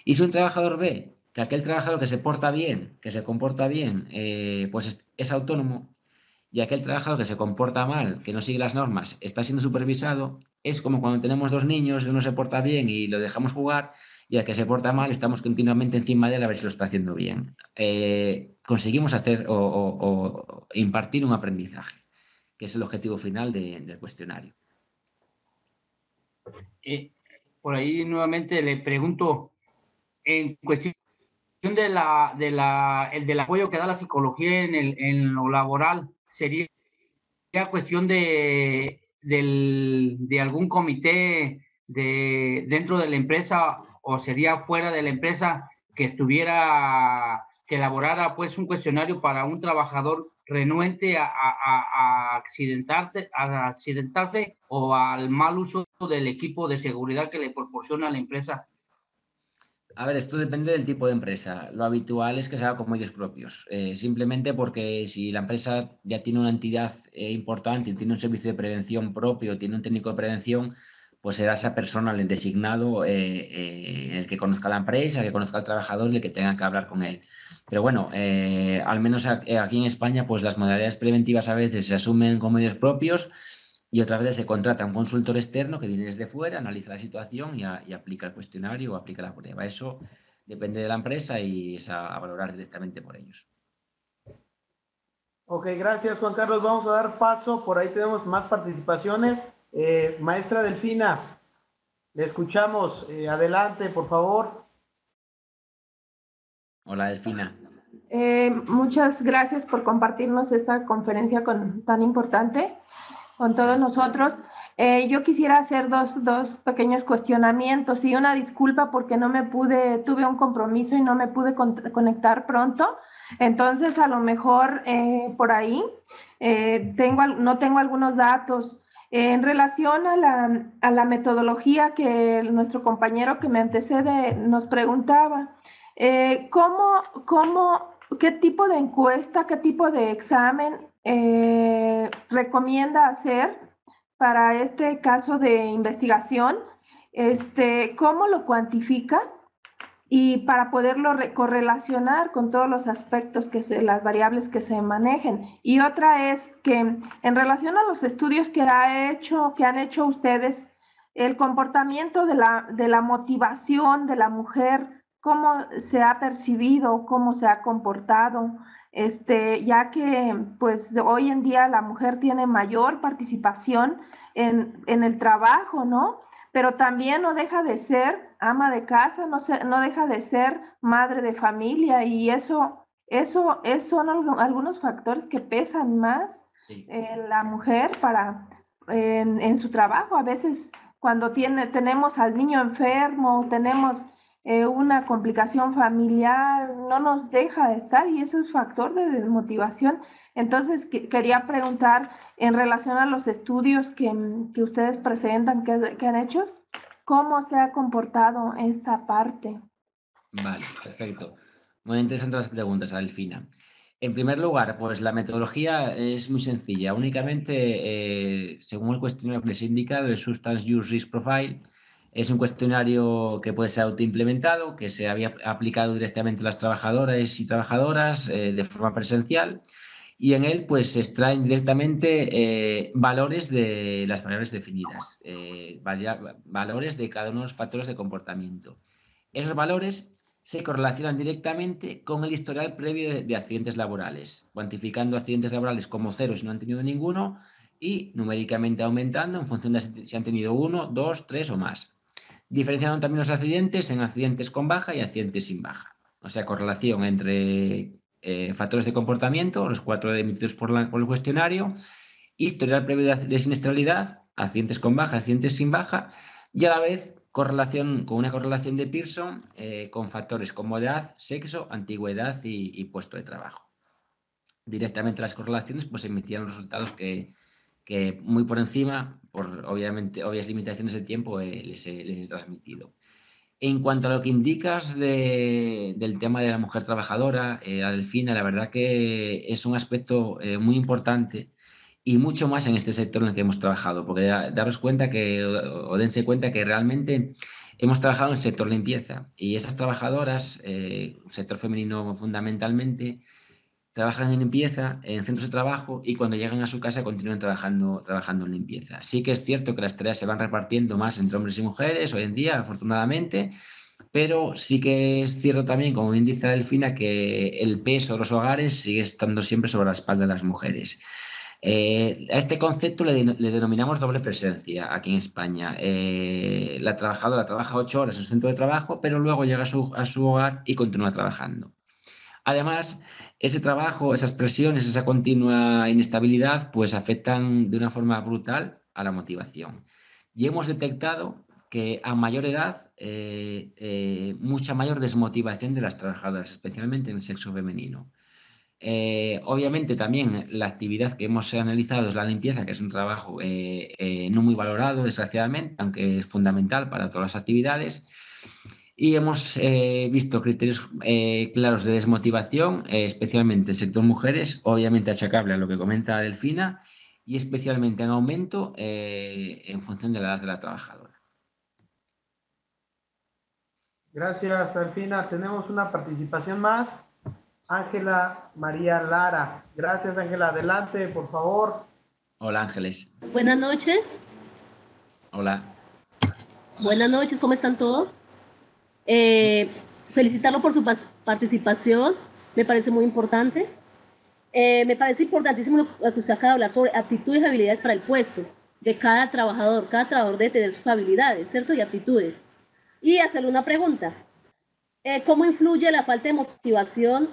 Y si un trabajador ve que aquel trabajador que se porta bien, que se comporta bien, pues es autónomo, y aquel trabajador que se comporta mal, que no sigue las normas, está siendo supervisado, es como cuando tenemos dos niños y uno se porta bien y lo dejamos jugar, y al que se porta mal estamos continuamente encima de él a ver si lo está haciendo bien. Conseguimos hacer o impartir un aprendizaje, que es el objetivo final del cuestionario. Por ahí nuevamente le pregunto, en cuestión del apoyo que da la psicología en lo laboral, ¿sería cuestión de algún comité dentro de la empresa o sería fuera de la empresa que elaborara pues un cuestionario para un trabajador renuente a accidentarse o al mal uso del equipo de seguridad que le proporciona la empresa? A ver, esto depende del tipo de empresa. Lo habitual es que se haga con medios propios, simplemente porque si la empresa ya tiene una entidad importante y tiene un servicio de prevención propio, tiene un técnico de prevención, pues será esa persona el designado, el que conozca la empresa, el que conozca al trabajador y el que tenga que hablar con él. Pero bueno, al menos aquí en España, pues las modalidades preventivas a veces se asumen con medios propios y otras veces se contrata un consultor externo que viene desde fuera, analiza la situación y aplica el cuestionario o aplica la prueba. Eso depende de la empresa y es a valorar directamente por ellos. Ok, gracias Juan Carlos. Vamos a dar paso. Por ahí tenemos más participaciones. Maestra Delfina, le escuchamos. Adelante, por favor. Hola, Delfina. Muchas gracias por compartirnos esta conferencia tan importante con todos nosotros. Yo quisiera hacer dos pequeños cuestionamientos y una disculpa porque tuve un compromiso y no me pude conectar pronto. Entonces, a lo mejor por ahí no tengo algunos datos. En relación a la metodología que nuestro compañero que me antecede nos preguntaba, ¿qué tipo de encuesta, qué tipo de examen recomienda hacer para este caso de investigación? ¿Cómo lo cuantifica? Y para poderlo correlacionar con todos los aspectos, las variables que se manejen. Y otra es que en relación a los estudios que han hecho ustedes, el comportamiento de la motivación de la mujer, cómo se ha percibido, cómo se ha comportado, ya que pues hoy en día la mujer tiene mayor participación en el trabajo, ¿no? Pero también no deja de ser ama de casa, no deja de ser madre de familia y eso son algunos factores que pesan más en la mujer en su trabajo. A veces cuando tenemos al niño enfermo, tenemos una complicación familiar, no nos deja de estar y eso es factor de desmotivación. Entonces, quería preguntar en relación a los estudios que ustedes presentan, que han hecho, ¿cómo se ha comportado esta parte? Vale, perfecto. Muy interesantes las preguntas, Delfina. En primer lugar, pues la metodología es muy sencilla. Únicamente, según el cuestionario que les he indicado, el Substance Use Risk Profile, es un cuestionario que puede ser autoimplementado, que se había aplicado directamente a las trabajadoras y trabajadoras de forma presencial, y en él pues se extraen directamente valores de las variables definidas, valores de cada uno de los factores de comportamiento. Esos valores se correlacionan directamente con el historial previo de accidentes laborales, cuantificando accidentes laborales como 0 si no han tenido ninguno y numéricamente aumentando en función de si han tenido 1, 2, 3 o más. Diferenciando también los accidentes en accidentes con baja y accidentes sin baja. O sea, correlación entre factores de comportamiento, los 4 emitidos por el cuestionario, historial previo de siniestralidad, accidentes con baja, accidentes sin baja, y a la vez con una correlación de Pearson con factores como edad, sexo, antigüedad y puesto de trabajo. directamente las correlaciones, pues emitían los resultados que muy por encima, por obviamente obvias limitaciones de tiempo, les he transmitido. En cuanto a lo que indicas del tema de la mujer trabajadora, Adelfina, la verdad que es un aspecto muy importante y mucho más en este sector en el que hemos trabajado, porque daros cuenta o dense cuenta que realmente hemos trabajado en el sector limpieza y esas trabajadoras, sector femenino fundamentalmente, trabajan en limpieza, en centros de trabajo y cuando llegan a su casa continúan trabajando en limpieza. Sí que es cierto que las tareas se van repartiendo más entre hombres y mujeres hoy en día, afortunadamente, pero sí que es cierto también, como bien dice Delfina, que el peso de los hogares sigue estando siempre sobre la espalda de las mujeres. A este concepto le denominamos doble presencia aquí en España. La trabajadora trabaja 8 horas en su centro de trabajo, pero luego llega a su hogar y continúa trabajando. Además, ese trabajo, esas presiones, esa continua inestabilidad, pues afectan de una forma brutal a la motivación. Y hemos detectado que a mayor edad, mucha mayor desmotivación de las trabajadoras, especialmente en el sexo femenino. Obviamente también la actividad que hemos analizado es la limpieza, que es un trabajo no muy valorado, desgraciadamente, aunque es fundamental para todas las actividades. Y hemos visto criterios claros de desmotivación, especialmente en sector mujeres, obviamente achacable a lo que comenta Delfina, y especialmente en aumento en función de la edad de la trabajadora. Gracias, Delfina. Tenemos una participación más. Ángela María Lara. Gracias, Ángela. Adelante, por favor. Hola, Ángeles. Buenas noches. Hola. Buenas noches, ¿cómo están todos? Felicitarlo por su participación, me parece muy importante. Me parece importantísimo lo que usted acaba de hablar sobre actitudes y habilidades para el puesto de cada trabajador debe tener sus habilidades, ¿cierto? Y aptitudes. Y hacerle una pregunta. ¿Cómo influye la falta de motivación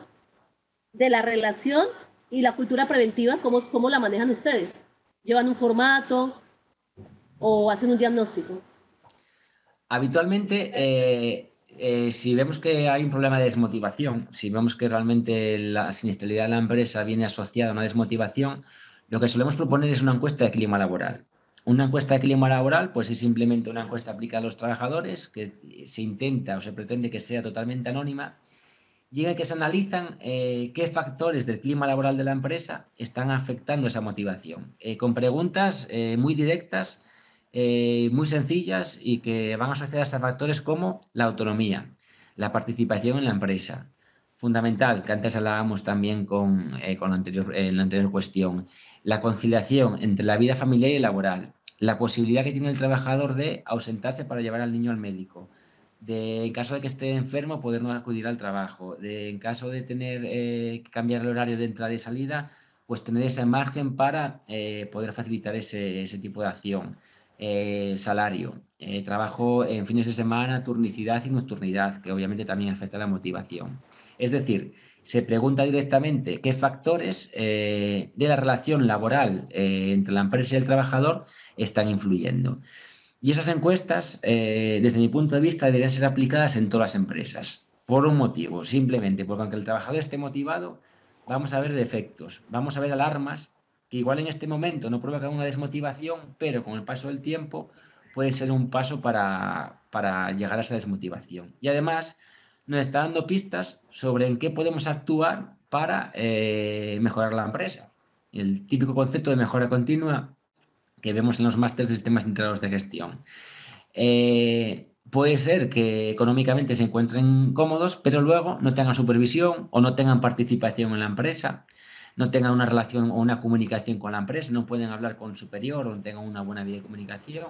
de la relación y la cultura preventiva? ¿Cómo la manejan ustedes? ¿Llevan un formato o hacen un diagnóstico? Habitualmente, si vemos que hay un problema de desmotivación, si vemos que realmente la siniestralidad de la empresa viene asociada a una desmotivación, lo que solemos proponer es una encuesta de clima laboral. Una encuesta de clima laboral, pues es simplemente una encuesta aplicada a los trabajadores que se intenta o se pretende que sea totalmente anónima y en el que se analizan qué factores del clima laboral de la empresa están afectando esa motivación, con preguntas muy directas, muy sencillas y que van asociadas a factores como la autonomía, la participación en la empresa. Fundamental, que antes hablábamos también en la anterior cuestión, la conciliación entre la vida familiar y laboral, la posibilidad que tiene el trabajador de ausentarse para llevar al niño al médico, en caso de que esté enfermo, poder no acudir al trabajo, en caso de tener que cambiar el horario de entrada y salida, pues tener ese margen para poder facilitar ese tipo de acción. Salario, trabajo en fines de semana, turnicidad y nocturnidad, que obviamente también afecta la motivación. Es decir, se pregunta directamente qué factores de la relación laboral entre la empresa y el trabajador están influyendo. Y esas encuestas, desde mi punto de vista, deberían ser aplicadas en todas las empresas, por un motivo, simplemente porque aunque el trabajador esté motivado, vamos a ver defectos, vamos a ver alarmas que igual en este momento no provocan una desmotivación, pero con el paso del tiempo puede ser un paso para llegar a esa desmotivación. Y además nos está dando pistas sobre en qué podemos actuar para mejorar la empresa. El típico concepto de mejora continua que vemos en los másteres de sistemas integrados de gestión. Puede ser que económicamente se encuentren cómodos, pero luego no tengan supervisión o no tengan participación en la empresa, no tengan una relación o una comunicación con la empresa, no pueden hablar con el superior o no tengan una buena vía de comunicación.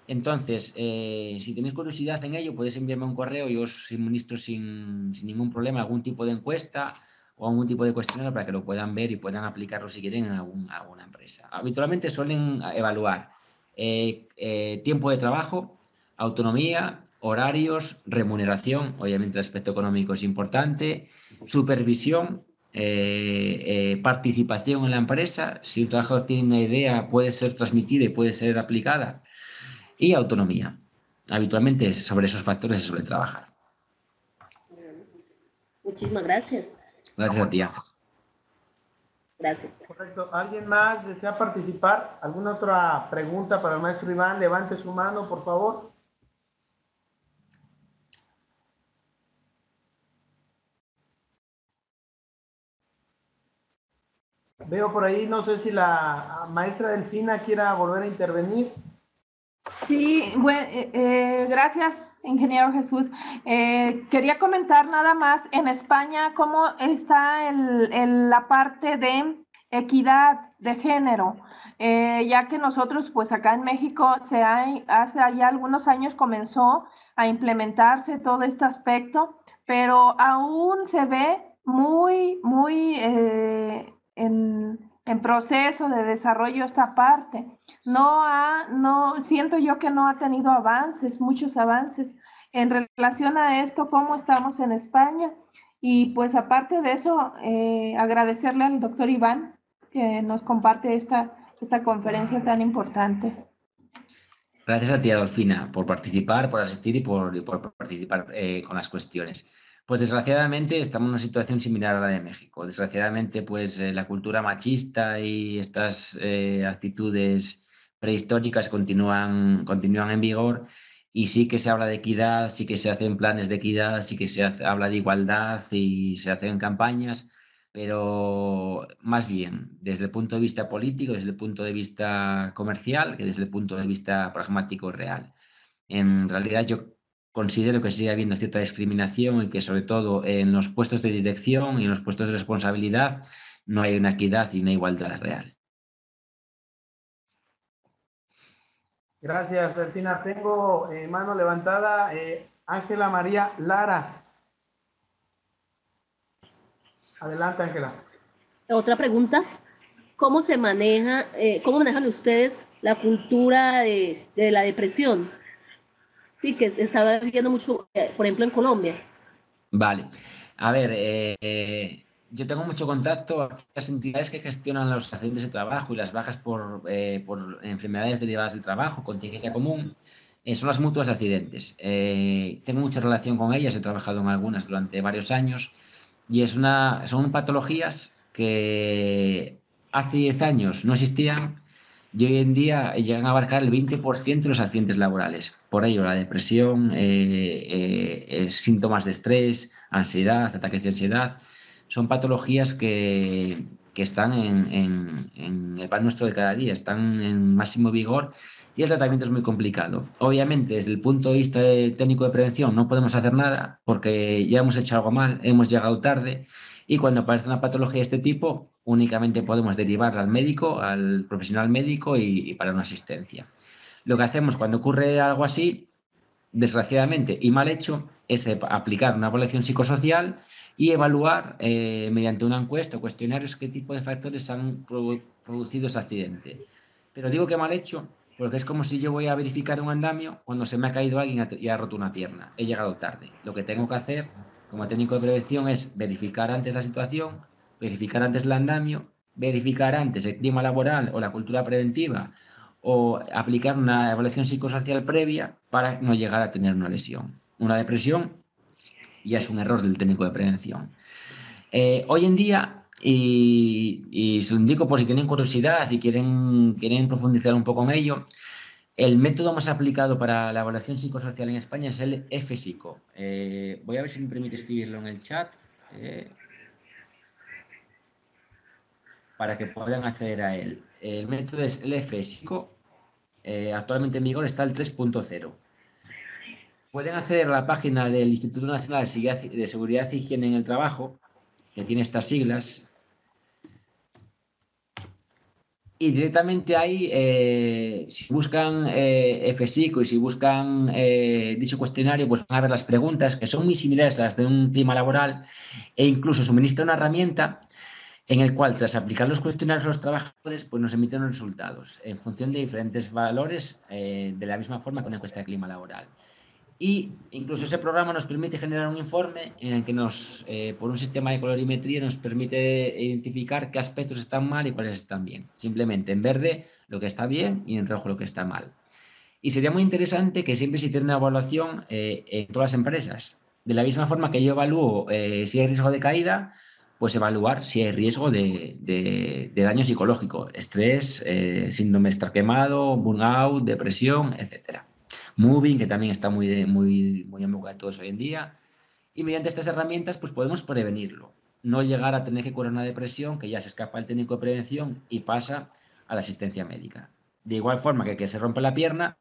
Entonces, si tenéis curiosidad en ello, podéis enviarme un correo y os suministro sin ningún problema algún tipo de encuesta o algún tipo de cuestionario para que lo puedan ver y puedan aplicarlo si quieren en alguna empresa. Habitualmente suelen evaluar tiempo de trabajo, autonomía, horarios, remuneración, obviamente el aspecto económico es importante, supervisión, participación en la empresa, si un trabajador tiene una idea puede ser transmitida y puede ser aplicada, y autonomía. Habitualmente sobre esos factores se suele trabajar. Muchísimas gracias. Gracias a ti. Gracias. Correcto. ¿Alguien más desea participar? ¿Alguna otra pregunta para el maestro Iván? Levante su mano, por favor. Veo por ahí, no sé si la maestra Delfina quiera volver a intervenir. Sí, gracias, ingeniero Jesús. Quería comentar nada más en España cómo está la parte de equidad de género, ya que nosotros, pues acá en México, hace ya algunos años comenzó a implementarse todo este aspecto, pero aún se ve muy en proceso de desarrollo esta parte. Siento yo que no ha tenido muchos avances en relación a esto, cómo estamos en España. Y pues aparte de eso, agradecerle al doctor Iván que nos comparte esta conferencia tan importante. Gracias a ti, Adolfina, por participar, por asistir y por participar con las cuestiones. Pues desgraciadamente estamos en una situación similar a la de México. Desgraciadamente, pues la cultura machista y estas actitudes prehistóricas continúan en vigor, y sí que se habla de equidad, sí que se hacen planes de equidad, sí que habla de igualdad y se hacen campañas, pero más bien desde el punto de vista político, desde el punto de vista comercial, que desde el punto de vista pragmático real. En realidad yo considero que sigue habiendo cierta discriminación y que sobre todo en los puestos de dirección y en los puestos de responsabilidad no hay una equidad y una igualdad real. Gracias, Delfina. Tengo mano levantada. Ángela María Lara. Adelante, Ángela. Otra pregunta, ¿cómo manejan ustedes la cultura de la depresión? Sí, que se está viviendo mucho, por ejemplo, en Colombia. Vale. A ver, yo tengo mucho contacto con las entidades que gestionan los accidentes de trabajo y las bajas por enfermedades derivadas del trabajo, contingencia común. Son las mutuas de accidentes. Tengo mucha relación con ellas, he trabajado en algunas durante varios años, y son patologías que hace 10 años no existían y hoy en día llegan a abarcar el 20% de los accidentes laborales. Por ello, la depresión, síntomas de estrés, ansiedad, ataques de ansiedad, son patologías que están en el pan nuestro de cada día, están en máximo vigor, y el tratamiento es muy complicado. Obviamente, desde el punto de vista técnico de prevención no podemos hacer nada porque ya hemos hecho algo mal, hemos llegado tarde, y cuando aparece una patología de este tipo, únicamente podemos derivarla al médico, al profesional médico y para una asistencia. Lo que hacemos cuando ocurre algo así, desgraciadamente y mal hecho, es aplicar una evaluación psicosocial y evaluar mediante una encuesta o cuestionarios qué tipo de factores han producido ese accidente. Pero digo que mal hecho porque es como si yo voy a verificar un andamio cuando se me ha caído alguien y ha roto una pierna. He llegado tarde. Lo que tengo que hacer como técnico de prevención es verificar antes la situación, verificar antes el andamio, verificar antes el clima laboral o la cultura preventiva, o aplicar una evaluación psicosocial previa para no llegar a tener una lesión. Una depresión ya es un error del técnico de prevención. Hoy en día, y se lo indico por si tienen curiosidad y quieren profundizar un poco en ello, el método más aplicado para la evaluación psicosocial en España es el F-Psico. Voy a ver si me permite escribirlo en el chat para que puedan acceder a él. El método es el F-Psico. Actualmente en vigor está el 3.0. Pueden acceder a la página del Instituto Nacional de Seguridad y Higiene en el Trabajo, que tiene estas siglas, y directamente ahí, si buscan F-Psico y si buscan dicho cuestionario, pues van a ver las preguntas, que son muy similares a las de un clima laboral, e incluso suministra una herramienta en el cual, tras aplicar los cuestionarios a los trabajadores, pues nos emiten los resultados en función de diferentes valores, de la misma forma que una encuesta de clima laboral. Y incluso ese programa nos permite generar un informe en el que por un sistema de colorimetría nos permite identificar qué aspectos están mal y cuáles están bien. Simplemente en verde lo que está bien y en rojo lo que está mal. Y sería muy interesante que siempre se hiciera una evaluación en todas las empresas. De la misma forma que yo evalúo si hay riesgo de caída, pues evaluar si hay riesgo de daño psicológico, estrés, síndrome de estar quemado, burnout, depresión, etc. Moving, que también está muy en boga de todos hoy en día. Y mediante estas herramientas pues podemos prevenirlo. No llegar a tener que curar una depresión, que ya se escapa el técnico de prevención y pasa a la asistencia médica. De igual forma que se rompe la pierna,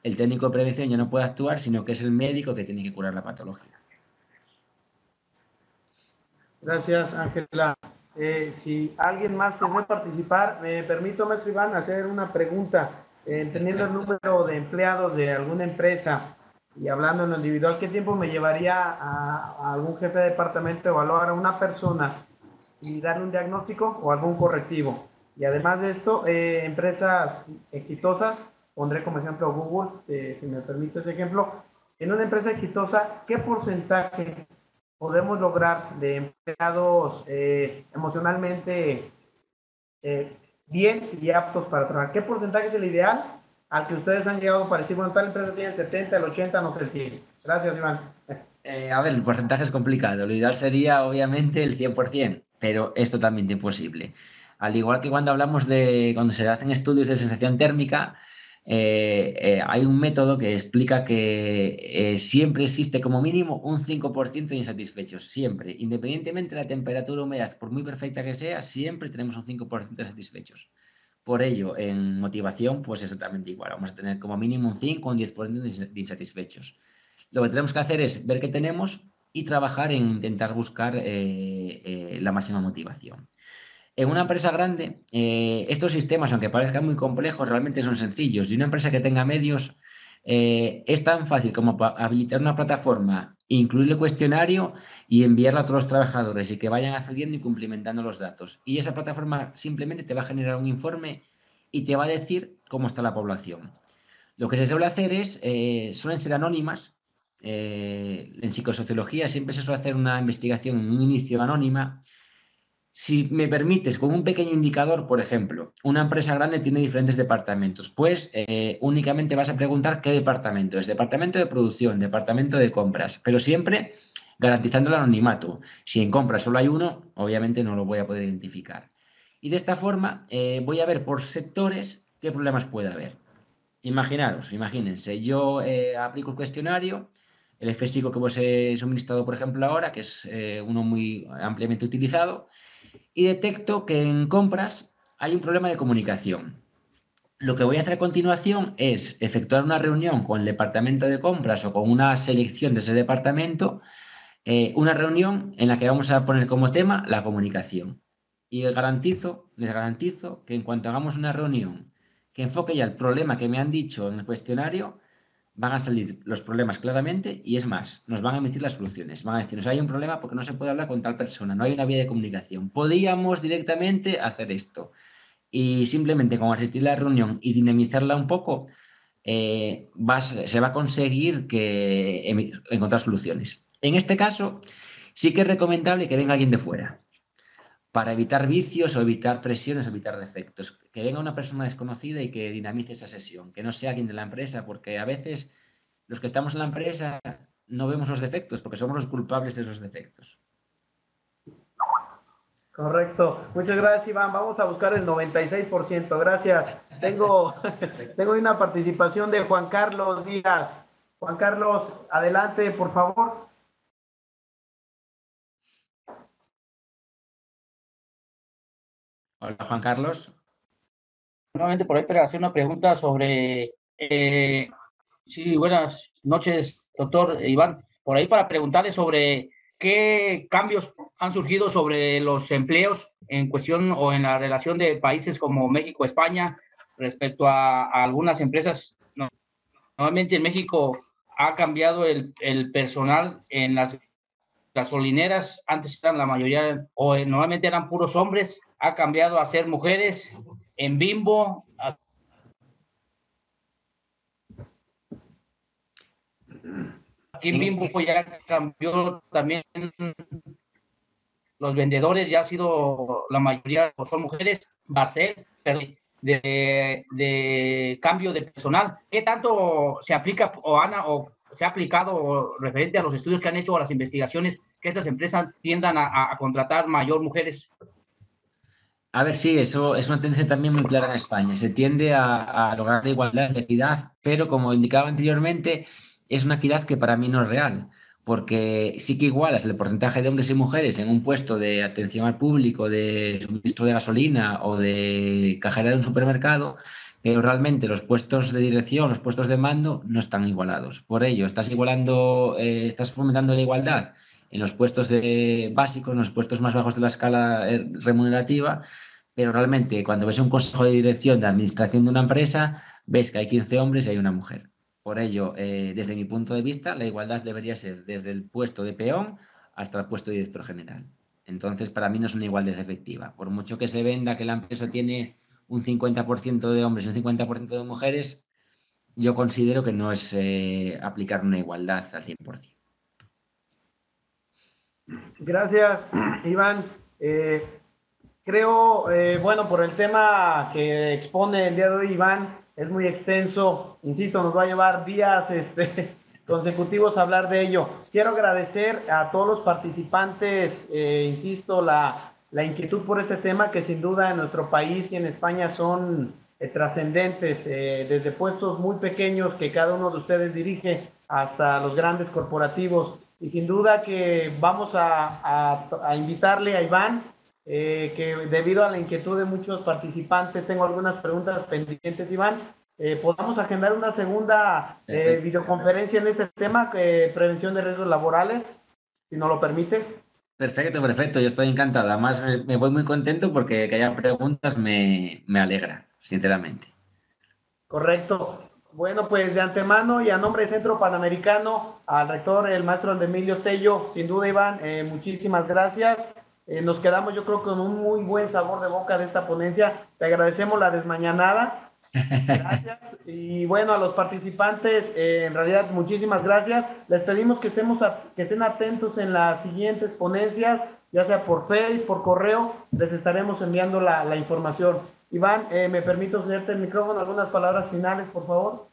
el técnico de prevención ya no puede actuar, sino que es el médico que tiene que curar la patología. Gracias, Ángela. Si alguien más quiere participar, me permito, maestro Iván, hacer una pregunta. Teniendo el número de empleados de alguna empresa y hablando en lo individual, ¿qué tiempo me llevaría a algún jefe de departamento evaluar a una persona y darle un diagnóstico o algún correctivo? Y además de esto, empresas exitosas, pondré como ejemplo Google, si me permite ese ejemplo. En una empresa exitosa, ¿qué porcentaje podemos lograr de empleados emocionalmente bien y aptos para trabajar? ¿Qué porcentaje es el ideal al que ustedes han llegado para decir, bueno, tal empresa tiene el 70, el 80, no sé el 100? Gracias, Iván. A ver, el porcentaje es complicado. Lo ideal sería, obviamente, el 100%, pero es totalmente imposible. Al igual que cuando se hacen estudios de sensación térmica, hay un método que explica que siempre existe como mínimo un 5% de insatisfechos, siempre. Independientemente de la temperatura o humedad, por muy perfecta que sea, siempre tenemos un 5% de satisfechos. Por ello, en motivación, pues exactamente igual. Vamos a tener como mínimo un 5 o un 10% de insatisfechos. Lo que tenemos que hacer es ver qué tenemos y trabajar en intentar buscar la máxima motivación. En una empresa grande, estos sistemas, aunque parezcan muy complejos, realmente son sencillos. Y una empresa que tenga medios, es tan fácil como habilitar una plataforma, incluir el cuestionario y enviarlo a todos los trabajadores y que vayan accediendo y cumplimentando los datos. Y esa plataforma simplemente te va a generar un informe y te va a decir cómo está la población. Lo que se suele hacer suelen ser anónimas. En psicosociología siempre se suele hacer una investigación en un inicio anónima. Si me permites, con un pequeño indicador, por ejemplo, una empresa grande tiene diferentes departamentos, pues únicamente vas a preguntar qué departamento es. Departamento de producción, departamento de compras, pero siempre garantizando el anonimato. Si en compras solo hay uno, obviamente no lo voy a poder identificar. Y de esta forma voy a ver por sectores qué problemas puede haber. Imagínense, yo aplico el cuestionario, el físico que os he suministrado, por ejemplo, ahora, que es uno muy ampliamente utilizado, y detecto que en compras hay un problema de comunicación. Lo que voy a hacer a continuación es efectuar una reunión con el departamento de compras o con una selección de ese departamento, una reunión en la que vamos a poner como tema la comunicación. Y les garantizo que en cuanto hagamos una reunión que enfoque ya el problema que me han dicho en el cuestionario, van a salir los problemas claramente y es más, nos van a emitir las soluciones. Van a decirnos, hay un problema porque no se puede hablar con tal persona, no hay una vía de comunicación. Podíamos directamente hacer esto. Y simplemente con asistir a la reunión y dinamizarla un poco, se va a conseguir encontrar soluciones. En este caso, sí que es recomendable que venga alguien de fuera, para evitar vicios o evitar presiones o evitar defectos. Que venga una persona desconocida y que dinamice esa sesión, que no sea alguien de la empresa, porque a veces los que estamos en la empresa no vemos los defectos porque somos los culpables de esos defectos. Correcto. Muchas gracias, Iván. Vamos a buscar el 96%. Gracias. Tengo una participación de Juan Carlos Díaz. Juan Carlos, adelante, por favor. Hola, Juan Carlos. Nuevamente por ahí para hacer una pregunta sobre... sí, buenas noches, doctor Iván. Por ahí para preguntarle sobre qué cambios han surgido sobre los empleos en cuestión o en la relación de países como México, España, respecto a algunas empresas. Normalmente en México ha cambiado el personal en las gasolineras. Antes eran la mayoría, o normalmente eran puros hombres, ha cambiado a ser mujeres. En Bimbo, aquí en Bimbo ya cambió también. Los vendedores ya ha sido, la mayoría son mujeres. Barcel, de cambio de personal. ¿Qué tanto se aplica o se ha aplicado referente a los estudios que han hecho o a las investigaciones que estas empresas tiendan a contratar mayor mujeres? A ver, sí, eso es una tendencia también muy clara en España. Se tiende a lograr la igualdad, la equidad, pero como indicaba anteriormente, es una equidad que para mí no es real, porque sí que igualas el porcentaje de hombres y mujeres en un puesto de atención al público, de suministro de gasolina o de cajera de un supermercado, pero realmente los puestos de dirección, los puestos de mando no están igualados. Por ello, estás fomentando la igualdad en los puestos básicos, en los puestos más bajos de la escala remunerativa, pero realmente cuando ves un consejo de dirección de administración de una empresa, ves que hay 15 hombres y hay una mujer. Por ello, desde mi punto de vista, la igualdad debería ser desde el puesto de peón hasta el puesto de director general. Entonces, para mí no es una igualdad efectiva. Por mucho que se venda que la empresa tiene un 50% de hombres y un 50% de mujeres, yo considero que no es aplicar una igualdad al 100%. Gracias, Iván. Creo, bueno, por el tema que expone el día de hoy Iván, es muy extenso, insisto, nos va a llevar días consecutivos a hablar de ello. Quiero agradecer a todos los participantes, insisto, la inquietud por este tema que sin duda en nuestro país y en España son trascendentes, desde puestos muy pequeños que cada uno de ustedes dirige hasta los grandes corporativos. Y sin duda que vamos a invitarle a Iván, que debido a la inquietud de muchos participantes, tengo algunas preguntas pendientes, Iván, podamos agendar una segunda videoconferencia en este tema, prevención de riesgos laborales, si nos lo permites. Perfecto, perfecto, yo estoy encantado. Además, me voy muy contento porque que haya preguntas me alegra, sinceramente. Correcto. Bueno, pues de antemano y a nombre del Centro Panamericano, al rector, el maestro Emilio Tello, sin duda, Iván, muchísimas gracias. Nos quedamos, yo creo, con un muy buen sabor de boca de esta ponencia. Te agradecemos la desmañanada. Gracias. Y bueno, a los participantes, en realidad, muchísimas gracias. Les pedimos que estén atentos en las siguientes ponencias, ya sea por Facebook, por correo, les estaremos enviando la información. Iván, me permito cederte el micrófono, algunas palabras finales, por favor.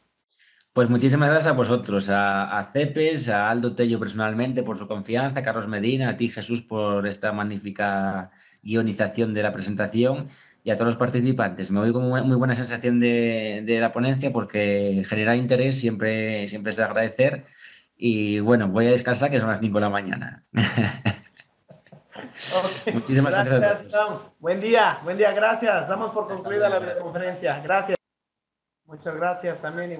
Pues muchísimas gracias a vosotros, a CEPES, a Aldo Tello personalmente por su confianza, a Carlos Medina, a ti Jesús por esta magnífica guionización de la presentación y a todos los participantes. Me voy con muy buena sensación de la ponencia porque genera interés siempre es de agradecer y bueno, voy a descansar que son las 5 de la mañana. Okay. Muchísimas gracias a todos. Tom. Buen día, gracias. Damos por concluida la videoconferencia. Gracias. Muchas gracias también.